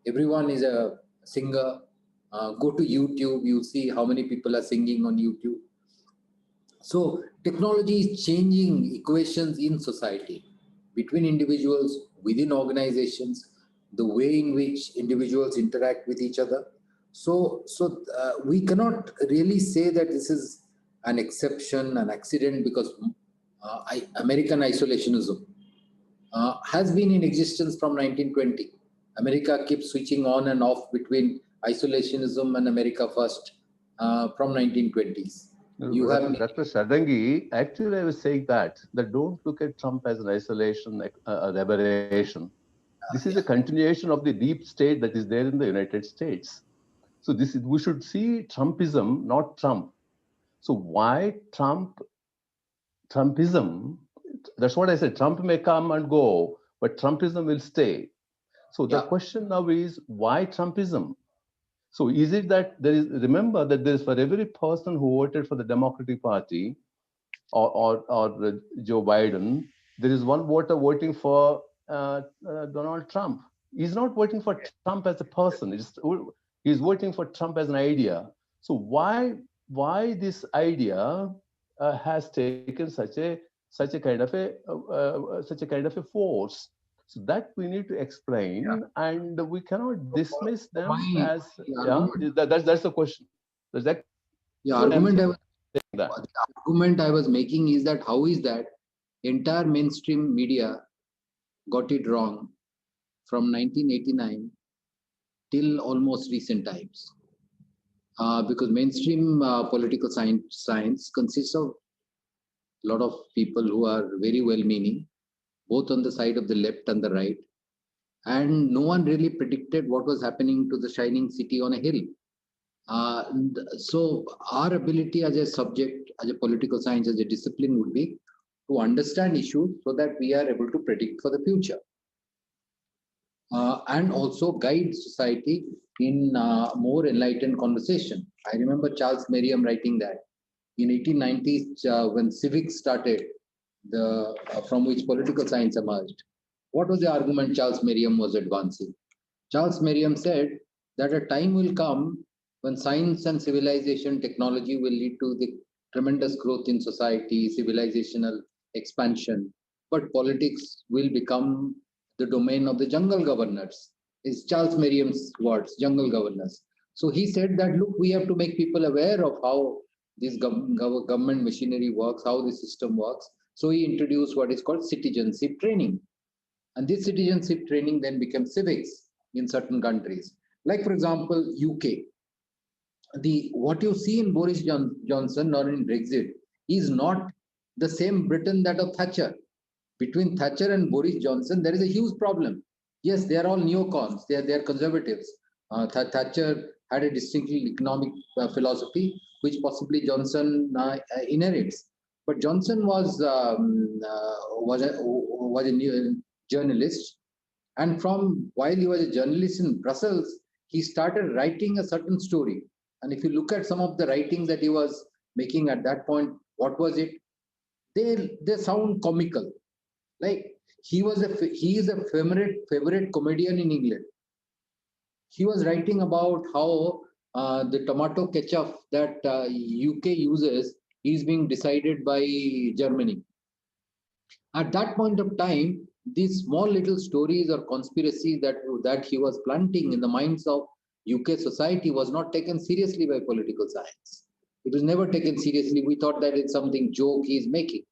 everyone is a singer. Go to YouTube, you see how many people are singing on YouTube. So technology is changing equations in society, between individuals, within organizations, the way in which individuals interact with each other. So we cannot really say that this is an exception, an accident, because American isolationism has been in existence from 1920. America keeps switching on and off between isolationism and America first from 1920s. You have Dr. Sarangi, actually I was saying that don't look at Trump as an isolation, an aberration. This is a continuation of the deep state that is there in the United States. So we should see Trumpism, not Trump. So why Trumpism? That's what I said. Trump may come and go, but Trumpism will stay. So the question now is, why Trumpism? So is it that remember that there is, for every person who voted for the Democratic Party or Joe Biden, there is one voter voting for Donald Trump. He's not voting for Trump as a person. He's voting for Trump as an idea. So why this idea has taken such a kind of a force? So that we need to explain, and we cannot dismiss them as that's the question. The argument I was making is that how is that entire mainstream media got it wrong from 1989 till almost recent times, because mainstream political science consists of a lot of people who are very well-meaning, both on the side of the left and the right, and no one really predicted what was happening to the shining city on a hill. So our ability as a subject, as a political science, as a discipline would be to understand issues so that we are able to predict for the future, and also guide society in more enlightened conversation. I remember Charles Merriam writing that in 1890s when civics started, from which political science emerged. What was the argument Charles Merriam was advancing? Charles Merriam said that a time will come when science and civilization technology will lead to the tremendous growth in society, civilizational expansion, but politics will become the domain of the jungle governors. Is Charles Merriam's words, jungle governors. So he said that, look, we have to make people aware of how this government machinery works, how the system works. So he introduced what is called citizenship training. And this citizenship training then became civics in certain countries. Like, for example, UK. What you see in Boris Johnson or in Brexit is not the same Britain that of Thatcher. Between Thatcher and Boris Johnson, there is a huge problem. Yes, they are all neocons. They are conservatives. Thatcher had a distinctly economic philosophy, which possibly Johnson inherits. But Johnson was a journalist, and from while he was a journalist in Brussels, he started writing a certain story. And if you look at some of the writing that he was making at that point, what was it? They sound comical. Like he is a favorite comedian in England. He was writing about how the tomato ketchup that UK uses is being decided by Germany. At that point of time, these small little stories or conspiracies that he was planting in the minds of UK society was not taken seriously by political science. It was never taken seriously. We thought that it's something joke he is making.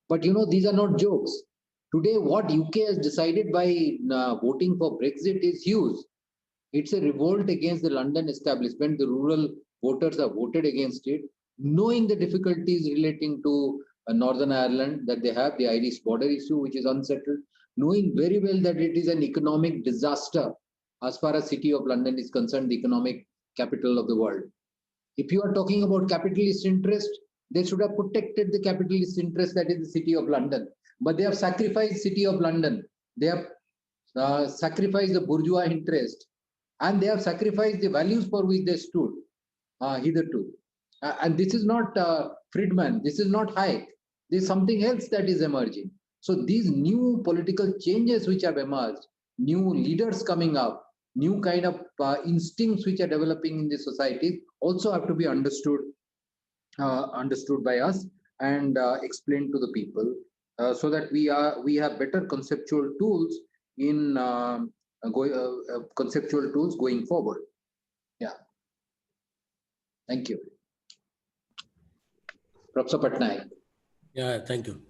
But these are not jokes. Today, what UK has decided by voting for Brexit is huge. It's a revolt against the London establishment. The rural voters have voted against it, knowing the difficulties relating to Northern Ireland that they have, the Irish border issue, which is unsettled, knowing very well that it is an economic disaster as far as City of London is concerned, the economic capital of the world. If you are talking about capitalist interest, they should have protected the capitalist interest that is the City of London. But they have sacrificed City of London. They have sacrificed the bourgeois interest, and they have sacrificed the values for which they stood hitherto. And this is not Friedman, this is not Hayek. There's something else that is emerging. So these new political changes which have emerged, new leaders coming up, new kind of instincts which are developing in the society also have to be understood by us and explained to the people so that we have better conceptual tools in conceptual tools going forward. Yeah. Thank you. Professor Patnaik. Yeah, thank you.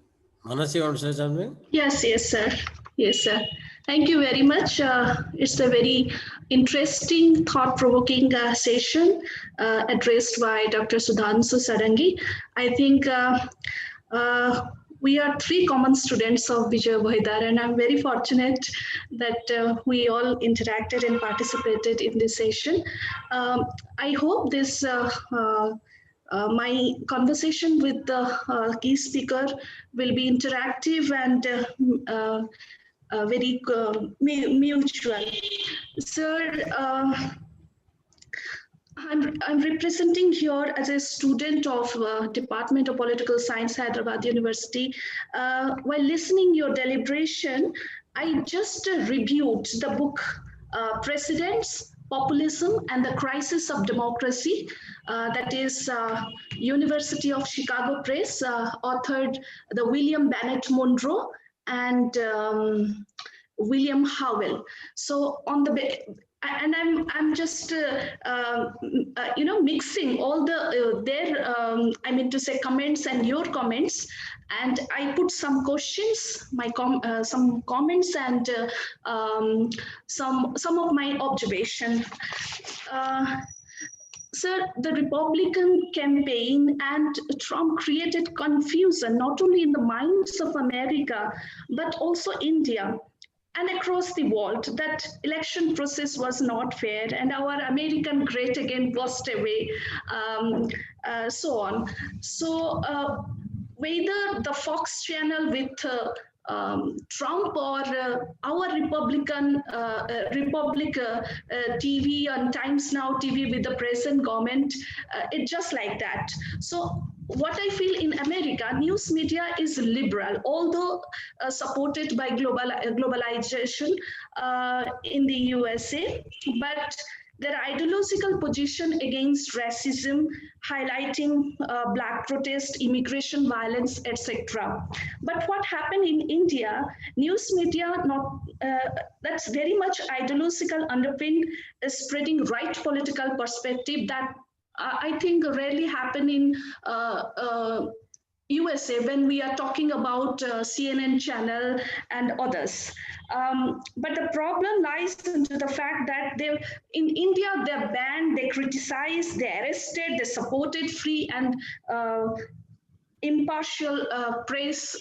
Manas, you want to say something? Yes, sir. Yes, sir. Thank you very much. It's a very interesting, thought-provoking session addressed by Dr. Sudhanshu Sarangi. I think we are three common students of Vijay Bhaidar, and I'm very fortunate that we all interacted and participated in this session. I hope this my conversation with the key speaker will be interactive and very mutual. Sir, I'm representing here as a student of Department of Political Science, Hyderabad University. While listening your deliberation, I just reviewed the book Presidents, Populism and the Crisis of Democracy, that is University of Chicago Press, authored the William Bennett Monroe and William Howell. So on the and I'm just mixing all the their I mean to say comments and your comments, and I put some questions, some comments, and some of my observation. Sir, the Republican campaign and Trump created confusion not only in the minds of America, but also India and across the world, that election process was not fair and our American great again passed away, so on. So whether the Fox channel with Trump or our Republican Republic TV and Times Now TV with the present government, it's just like that. So what I feel in America, news media is liberal, although supported by globalization in the USA, but their ideological position against racism, highlighting black protest, immigration violence, etc. But what happened in India, news media, that's very much ideological underpinned, spreading right political perspective that I think rarely happen in USA when we are talking about CNN channel and others. But the problem lies into the fact that in India, they're banned, they criticize, they arrested, they supported free and impartial press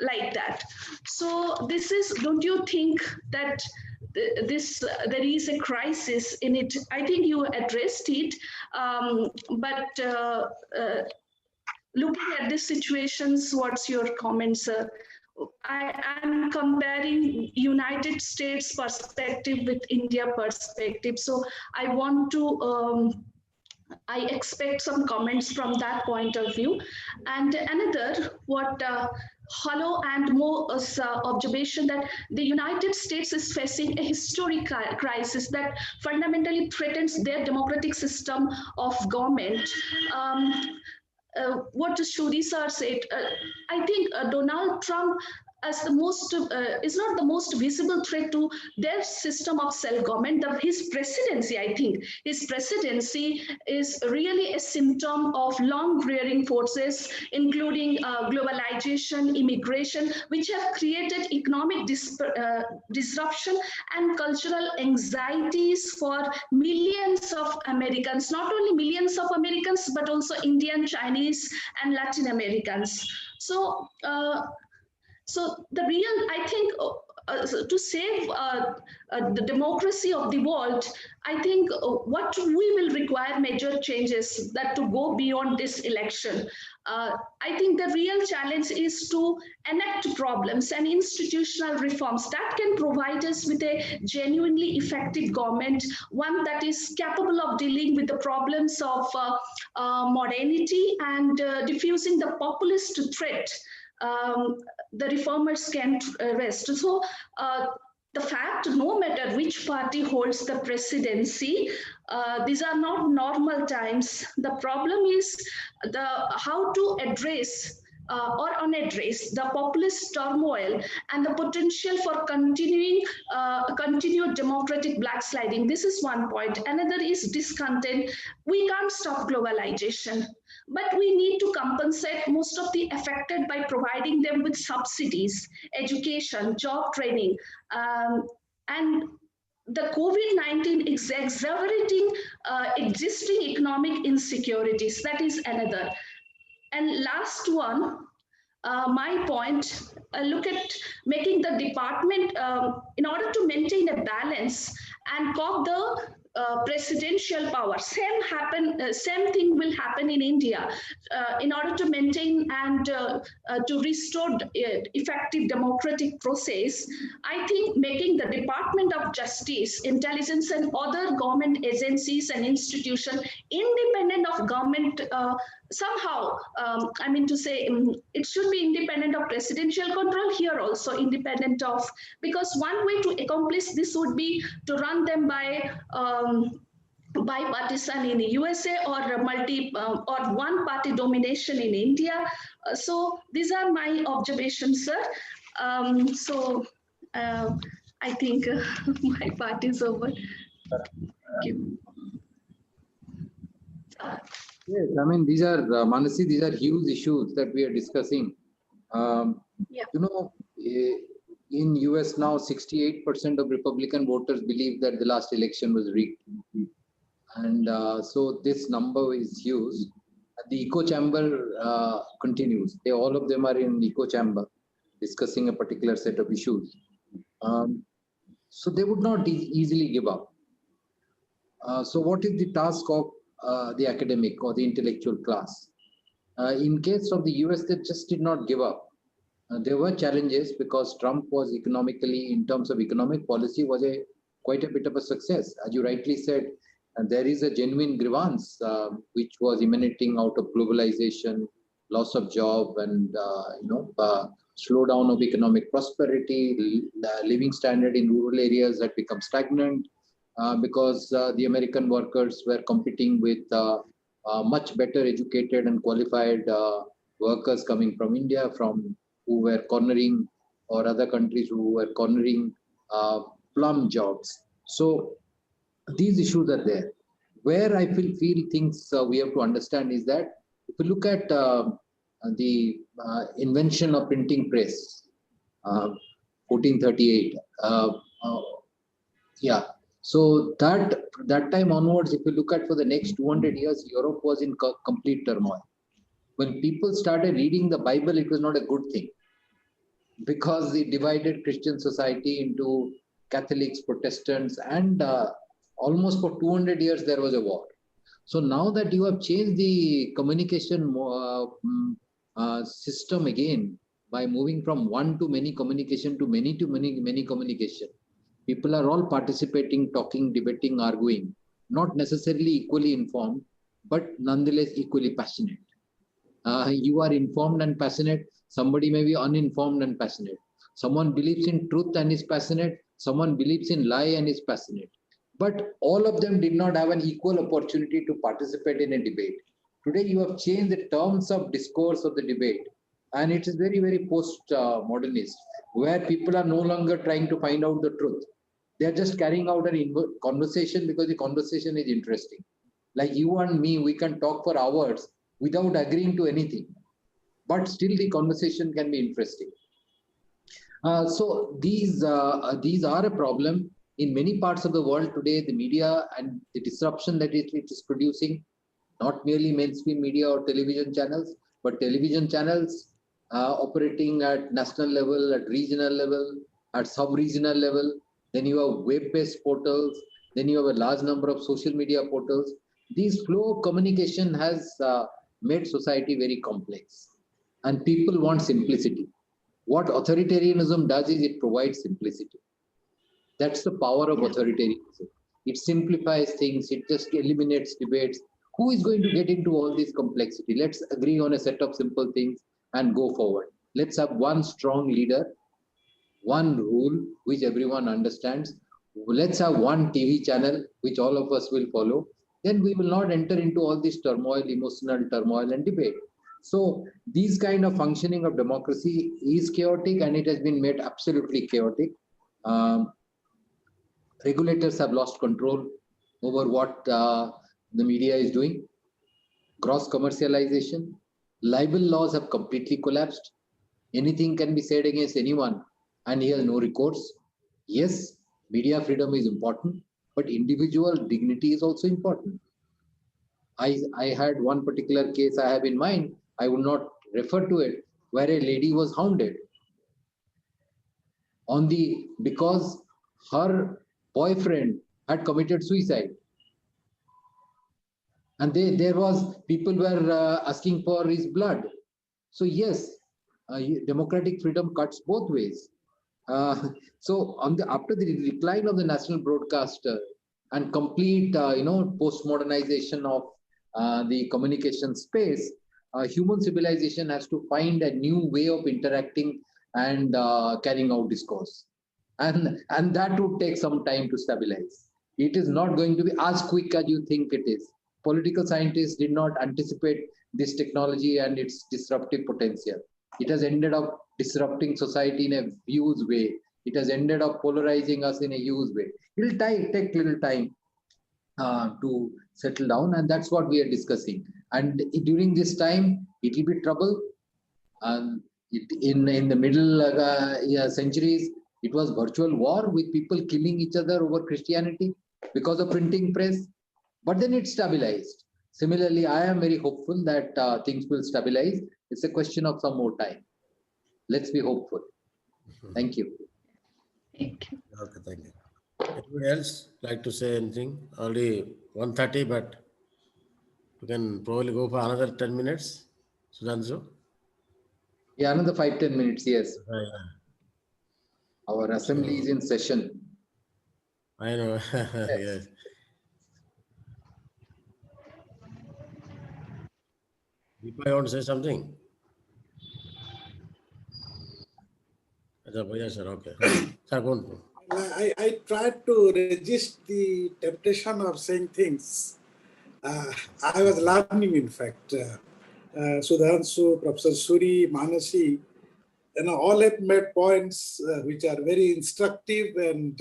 like that. So this is, don't you think that there is a crisis in it? I think you addressed it, but looking at these situations, what's your comments, sir? I am comparing United States perspective with India perspective. So I want to, I expect some comments from that point of view. And another, what Hollow and Mo's observation that the United States is facing a historic crisis that fundamentally threatens their democratic system of government. What Suri sir said, I think Donald Trump as the most is not the most visible threat to their system of self-government. His presidency, I think, his presidency is really a symptom of long-rearing forces, including globalization, immigration, which have created economic disruption and cultural anxieties for millions of Americans, not only millions of Americans, but also Indian, Chinese, and Latin Americans. So the real, I think, to save the democracy of the world, I think what we will require major changes that to go beyond this election. I think the real challenge is to enact problems and institutional reforms that can provide us with a genuinely effective government, one that is capable of dealing with the problems of modernity and diffusing the populist threat. The reformers can rest. So the fact, no matter which party holds the presidency, these are not normal times. The problem is how to address or unaddress the populist turmoil and the potential for continued democratic backsliding. This is one point. Another is discontent. We can't stop globalization, but we need to compensate most of the affected by providing them with subsidies, education, job training, and the COVID-19 is exacerbating existing economic insecurities. That is another. And last one, my point, look at making the department, in order to maintain a balance and curb the presidential power. Same thing will happen in India. In order to maintain and to restore effective democratic process, I think making the Department of Justice, Intelligence, and other government agencies and institutions independent of government somehow, I mean to say, it should be independent of presidential control, here also independent of, because one way to accomplish this would be to run them by bipartisan in the USA or or one party domination in India. So these are my observations, sir. I think my part is over. Thank you. Yes, I mean, these are, Manasi, these are huge issues that we are discussing. Yeah. You know, in US now, 68% of Republican voters believe that the last election was rigged. And so this number is huge. The echo chamber continues. All of them are in echo chamber discussing a particular set of issues. So they would not easily give up. So what is the task of the academic or the intellectual class? In case of the US, they just did not give up. There were challenges because Trump was economically, in terms of economic policy, was quite a bit of a success. As you rightly said, there is a genuine grievance which was emanating out of globalization, loss of job, and slowdown of economic prosperity. Living standard in rural areas had become stagnant because the American workers were competing with much better educated and qualified workers coming from India, who were cornering, or other countries who were cornering plum jobs. So these issues are there. Where I feel things we have to understand is that if you look at the invention of printing press, 1438, so that time onwards, if you look at for the next 200 years, Europe was in complete turmoil. When people started reading the Bible, it was not a good thing, because it divided Christian society into Catholics, Protestants, and almost for 200 years there was a war. So now that you have changed the communication system again by moving from one to many communication to many communication, people are all participating, talking, debating, arguing, not necessarily equally informed, but nonetheless equally passionate. You are informed and passionate. Somebody may be uninformed and passionate. Someone believes in truth and is passionate. Someone believes in lie and is passionate. But all of them did not have an equal opportunity to participate in a debate. Today, you have changed the terms of discourse of the debate. And it is very, very post-modernist, where people are no longer trying to find out the truth. They are just carrying out a conversation because the conversation is interesting. Like you and me, we can talk for hours without agreeing to anything, but still the conversation can be interesting. So these are a problem in many parts of the world today. The media and the disruption that it is producing, not merely mainstream media or television channels, but television channels operating at national level, at regional level, at sub-regional level. Then you have web-based portals. Then you have a large number of social media portals. These flow of communication has made society very complex, and people want simplicity. What authoritarianism does is it provides simplicity. That's the power of authoritarianism. It simplifies things, it just eliminates debates. Who is going to get into all this complexity? Let's agree on a set of simple things and go forward. Let's have one strong leader, one rule which everyone understands. Let's have one TV channel which all of us will follow. Then we will not enter into all this turmoil, emotional turmoil and debate. So these kind of functioning of democracy is chaotic, and it has been made absolutely chaotic. Regulators have lost control over what the media is doing. Gross commercialization, libel laws have completely collapsed. Anything can be said against anyone, and he has no recourse. Yes, media freedom is important, but individual dignity is also important. I had one particular case I have in mind. I will not refer to it, where a lady was hounded because her boyfriend had committed suicide, and there was people were asking for his blood. So yes, democratic freedom cuts both ways. So after the decline of the national broadcaster and complete post-modernization of the communication space, human civilization has to find a new way of interacting and carrying out discourse, and that would take some time to stabilize. It is not going to be as quick as you think it is. Political scientists did not anticipate this technology and its disruptive potential. It has ended up disrupting society in a huge way. It has ended up polarizing us in a huge way. It will take little time to settle down, and that's what we are discussing. And during this time, it will be trouble. And in the middle centuries, it was virtual war with people killing each other over Christianity because of printing press. But then it stabilized. Similarly, I am very hopeful that things will stabilize. It's a question of some more time. Let's be hopeful. Thank you. Thank you. Okay, thank you. Anybody else like to say anything? Already 1:30, but we can probably go for another 10 minutes. Sudhanshu? Yeah, another 5-10 minutes. Yes, Yeah. our assembly is in session. I know. Yes. Deepa, you want to say something? Yes, sir. Okay. Sir, go on. I tried to resist the temptation of saying things. I was learning, in fact. Sudhanshu, Professor Suri, Manasi, all have made points which are very instructive and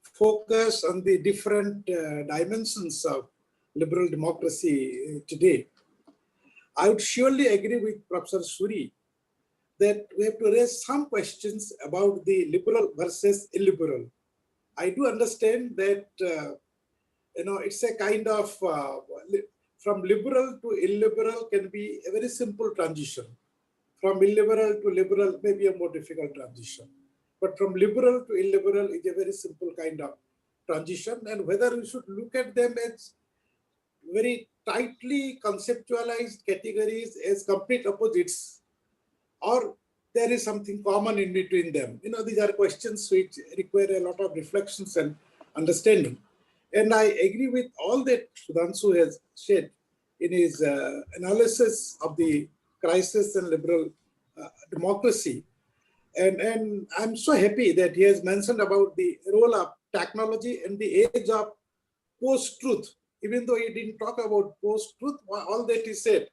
focus on the different dimensions of liberal democracy today. I would surely agree with Professor Suri that we have to raise some questions about the liberal versus illiberal. I do understand that it's a kind of from liberal to illiberal can be a very simple transition. From illiberal to liberal may be a more difficult transition. But from liberal to illiberal is a very simple kind of transition, and whether we should look at them as very tightly conceptualized categories as complete opposites, or there is something common in between them. These are questions which require a lot of reflections and understanding. And I agree with all that Sudhanshu has said in his analysis of the crisis in liberal democracy. And I'm so happy that he has mentioned about the role of technology and the age of post-truth. Even though he didn't talk about post-truth, all that he said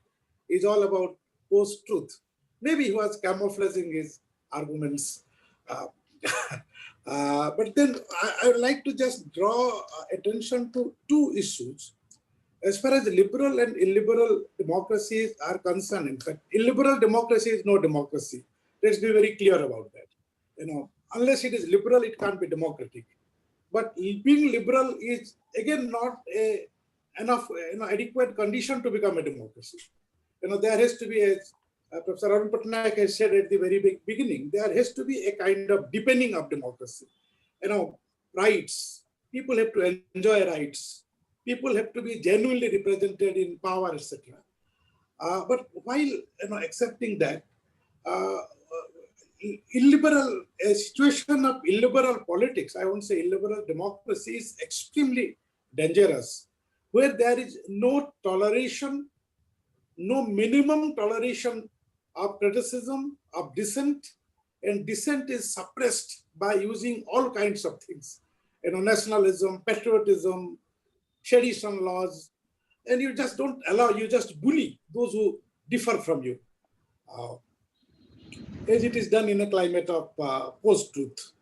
is all about post-truth. Maybe he was camouflaging his arguments. Uh, but then I would like to just draw attention to two issues. As far as liberal and illiberal democracies are concerned, in fact, illiberal democracy is no democracy. Let's be very clear about that. Unless it is liberal, it can't be democratic. But being liberal is again not enough, adequate condition to become a democracy. There has to be, as Professor Arun Patnaik has said at the very beginning, there has to be a kind of deepening of democracy. Rights. People have to enjoy rights. People have to be genuinely represented in power, etc. But while accepting that, a situation of illiberal politics, I won't say illiberal democracy, is extremely dangerous, where there is no toleration, no minimum toleration of criticism, of dissent, and dissent is suppressed by using all kinds of things, nationalism, patriotism, sedition laws, and you just don't allow, you just bully those who differ from you, as it is done in a climate of post-truth.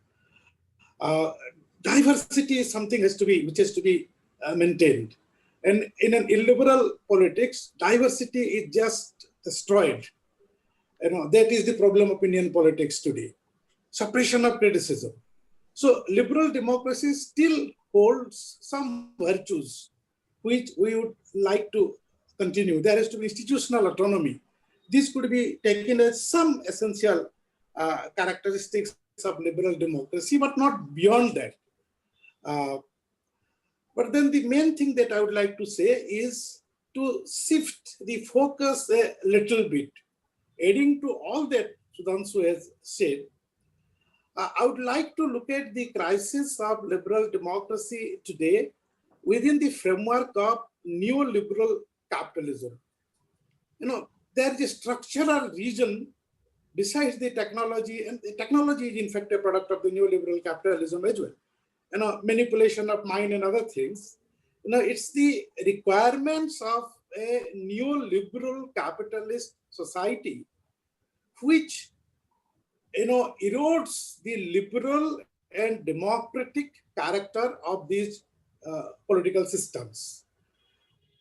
Diversity is something which has to be maintained. And in an illiberal politics, diversity is just destroyed. That is the problem of Indian politics today. Suppression of criticism. So liberal democracy still holds some virtues which we would like to continue. There has to be institutional autonomy. This could be taken as some essential characteristics of liberal democracy, but not beyond that. But then the main thing that I would like to say is to shift the focus a little bit. Adding to all that Sudhanshu has said, I would like to look at the crisis of liberal democracy today within the framework of neoliberal capitalism. There is a structural reason besides the technology, and the technology is in fact a product of the neoliberal capitalism as well. Manipulation of mind and other things. It's the requirements of a neoliberal capitalist society which erodes the liberal and democratic character of these political systems,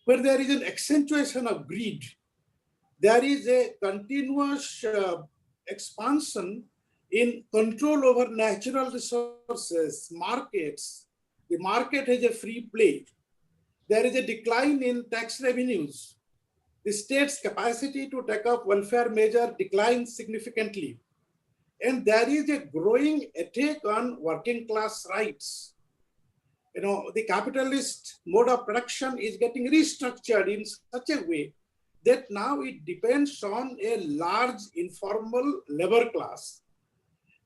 where there is an accentuation of greed. There is a continuous expansion in control over natural resources, markets. The market has a free play. There is a decline in tax revenues. The state's capacity to take up welfare measures declines significantly. And there is a growing attack on working class rights. The capitalist mode of production is getting restructured in such a way that now it depends on a large informal labor class.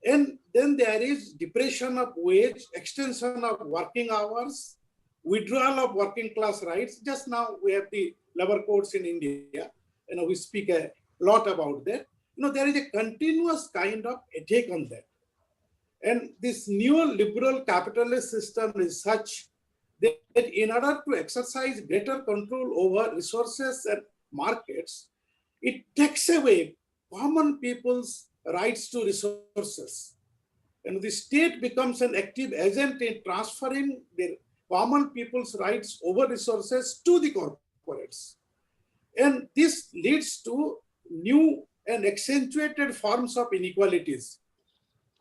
And then there is depression of wage, extension of working hours, withdrawal of working class rights. Just now we have the labor codes in India. We speak a lot about that. There is a continuous kind of attack on that. And this neoliberal capitalist system is such that in order to exercise greater control over resources and markets, it takes away common people's rights to resources. The state becomes an active agent in transferring the common people's rights over resources to the corporates. And this leads to new and accentuated forms of inequalities,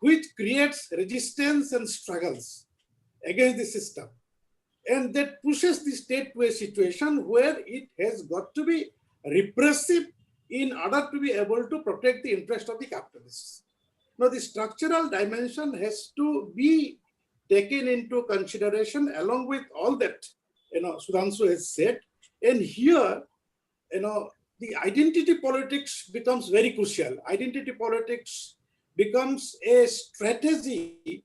which creates resistance and struggles against the system. And that pushes the state to a situation where it has got to be repressive in order to be able to protect the interest of the capitalists. Now, the structural dimension has to be taken into consideration along with all that, Sudhanshu has said. And here, the identity politics becomes very crucial. Identity politics becomes a strategy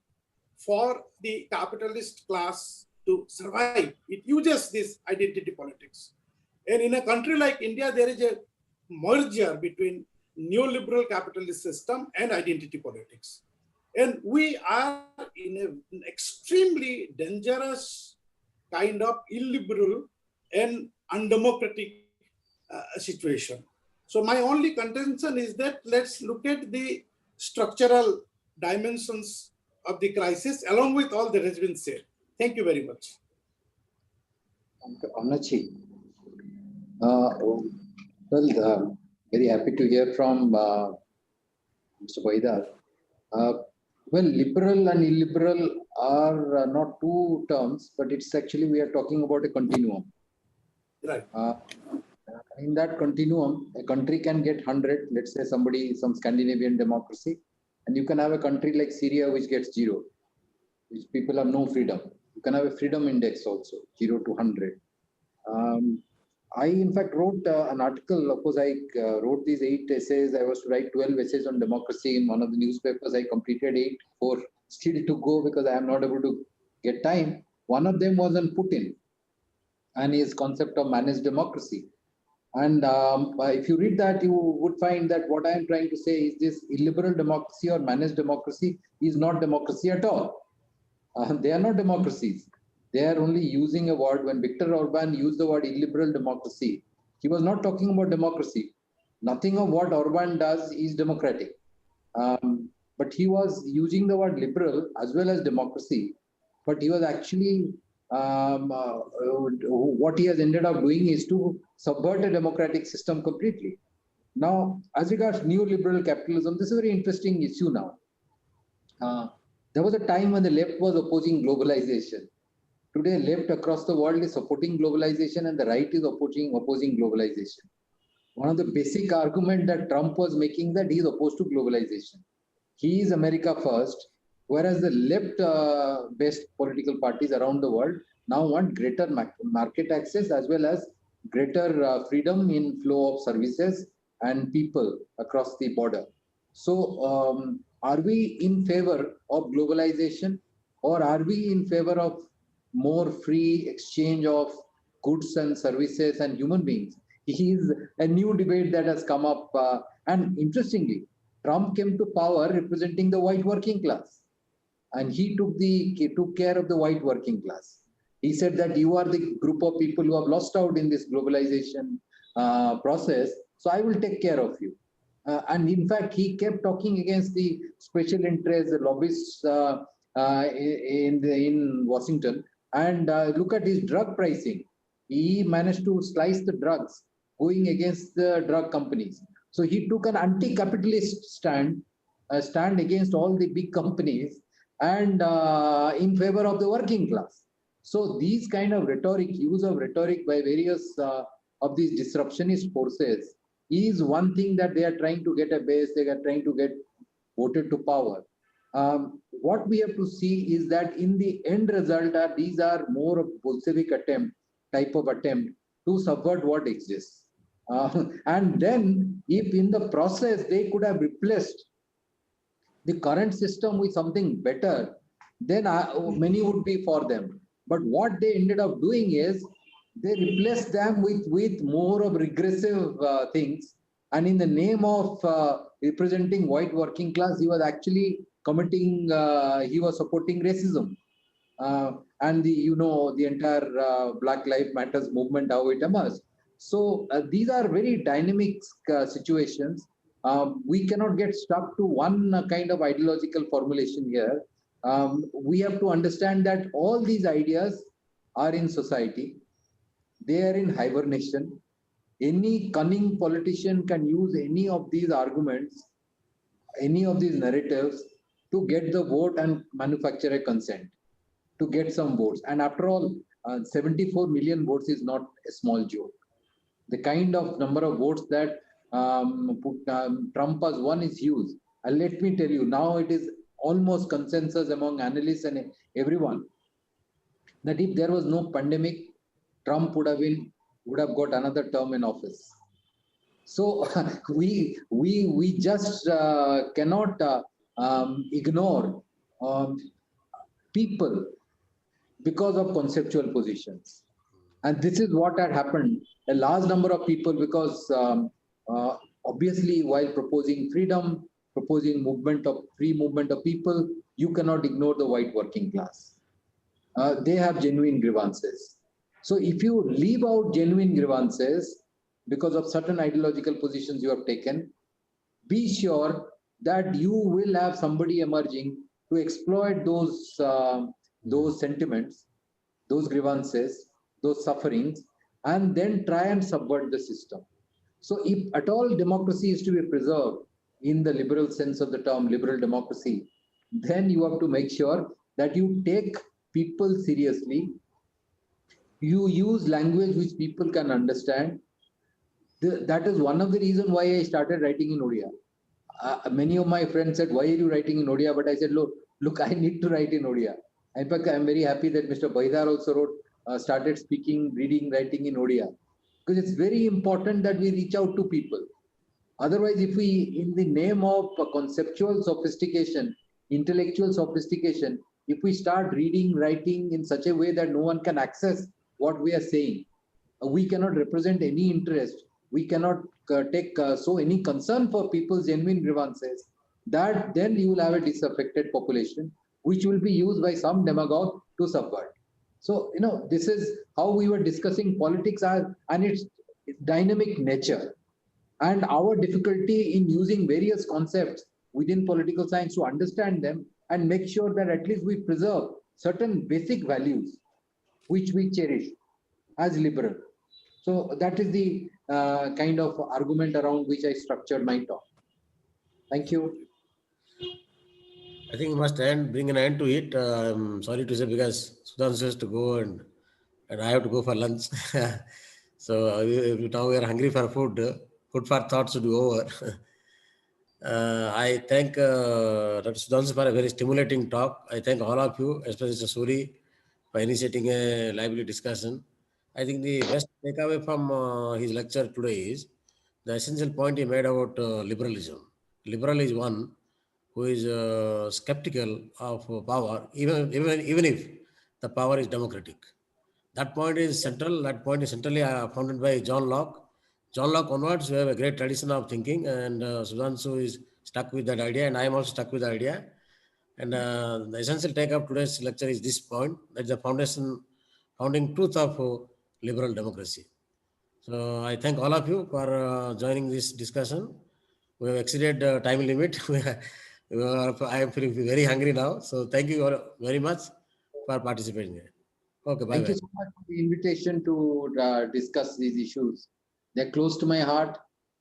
for the capitalist class to survive. It uses this identity politics. And in a country like India, there is a merger between neoliberal capitalist system and identity politics. And we are in an extremely dangerous kind of illiberal and undemocratic situation. So my only contention is that let's look at the structural dimensions of the crisis along with all that has been said. Thank you very much. Amnachi. Very happy to hear from Mr. Vaidar. Well, liberal and illiberal are not two terms, but it's actually we are talking about a continuum. Right. In that continuum, a country can get 100, let's say some Scandinavian democracy, and you can have a country like Syria which gets 0, which people have no freedom. You can have a freedom index also, 0 to 100. I, in fact, wrote an article. Of course, I wrote these 8 essays. I was to write 12 essays on democracy in one of the newspapers. I completed 8, 4 still to go because I am not able to get time. One of them was on Putin and his concept of managed democracy. And if you read that, you would find that what I am trying to say is this illiberal democracy or managed democracy is not democracy at all. They are not democracies. They are only using a word. When Viktor Orban used the word illiberal democracy, he was not talking about democracy. Nothing of what Orban does is democratic. But he was using the word liberal as well as democracy. But he was actually, what he has ended up doing is to subvert a democratic system completely. Now, as regards neoliberal capitalism, this is a very interesting issue now. There was a time when the left was opposing globalization. Today, left across the world is supporting globalization and the right is opposing globalization. One of the basic arguments that Trump was making that he is opposed to globalization. He is America first, whereas the left-based political parties around the world now want greater market access as well as greater freedom in flow of services and people across the border. So, are we in favor of globalization or are we in favor of more free exchange of goods and services and human beings? Is a new debate that has come up. And interestingly, Trump came to power representing the white working class. And he took care of the white working class. He said that you are the group of people who have lost out in this globalization process. So I will take care of you. And in fact, he kept talking against the special interests, the lobbyists in Washington. And look at his drug pricing. He managed to slice the drugs going against the drug companies. So he took an anti-capitalist stand against all the big companies and in favor of the working class. So these kind of use of rhetoric by various of these disruptionist forces is one thing that they are trying to get a base, they are trying to get voted to power. What we have to see is that in the end result, these are more of Bolshevik type of attempt to subvert what exists. And then if in the process they could have replaced the current system with something better, then many would be for them. But what they ended up doing is they replaced them with more of regressive things. And in the name of representing white working class, he was actually he was supporting racism. And the entire Black Lives Matters movement, how it emerged. So these are very dynamic situations. We cannot get stuck to one kind of ideological formulation here. We have to understand that all these ideas are in society. They are in hibernation. Any cunning politician can use any of these arguments, any of these narratives to get the vote and manufacture a consent, to get some votes. And after all, 74 million votes is not a small joke. The kind of number of votes that Trump has won is huge. And let me tell you, now it is almost consensus among analysts and everyone that if there was no pandemic, Trump would have got another term in office. So we just cannot ignore people because of conceptual positions. And this is what had happened. A large number of people, because obviously while proposing freedom, proposing free movement of people, you cannot ignore the white working class. They have genuine grievances. So if you leave out genuine grievances, because of certain ideological positions you have taken, be sure that you will have somebody emerging to exploit those sentiments, those grievances, those sufferings, and then try and subvert the system. So if at all democracy is to be preserved in the liberal sense of the term, liberal democracy, then you have to make sure that you take people seriously, you use language which people can understand. That is one of the reasons why I started writing in Odia. Many of my friends said, why are you writing in Odia? But I said, look, I need to write in Odia. In fact, I'm very happy that Mr. Baidar also started speaking, reading, writing in Odia. Because it's very important that we reach out to people. Otherwise, if we, in the name of conceptual sophistication, intellectual sophistication, if we start reading, writing in such a way that no one can access what we are saying, we cannot represent any interest, we cannot take so any concern for people's genuine grievances, that then you will have a disaffected population, which will be used by some demagogue to subvert. So, this is how we were discussing politics and its dynamic nature. And our difficulty in using various concepts within political science to understand them and make sure that at least we preserve certain basic values which we cherish as liberal. So that is the kind of argument around which I structured my talk. Thank you. I think we must bring an end to it. I'm sorry to say, because Sudhanshu has to go and I have to go for lunch. So now we are hungry for food. Food for thought should be over. I thank Dr. Sudhanshu for a very stimulating talk. I thank all of you, especially Mr. Suri, for initiating a lively discussion. I think the best takeaway from his lecture today is the essential point he made about liberalism. Liberal is one who is skeptical of power, even if the power is democratic. That point is central. That point is centrally founded by John Locke. John Locke onwards, we have a great tradition of thinking, and Sudhanshu is stuck with that idea, and I am also stuck with the idea. And the essential take of today's lecture is this point: that's the founding truth of liberal democracy. So I thank all of you for joining this discussion. We have exceeded time limit. I am feeling very hungry now. So thank you all very much for participating. Okay, bye Thank bye. you so much for the invitation to discuss these issues. They're close to my heart.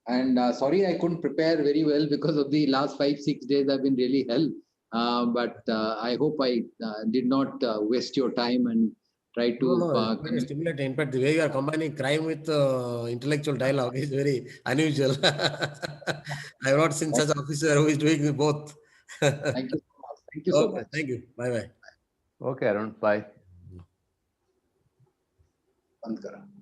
And sorry, I couldn't prepare very well because of the last 5-6 days have been really hell. But I hope I did not waste your time and try to. No, it's very stimulating. In fact, the way you are combining crime with intellectual dialogue is very unusual. I have not seen such an officer who is doing both. Thank you so much. Thank you so much. Thank you. Bye bye. Okay, Arun, bye. बंद करा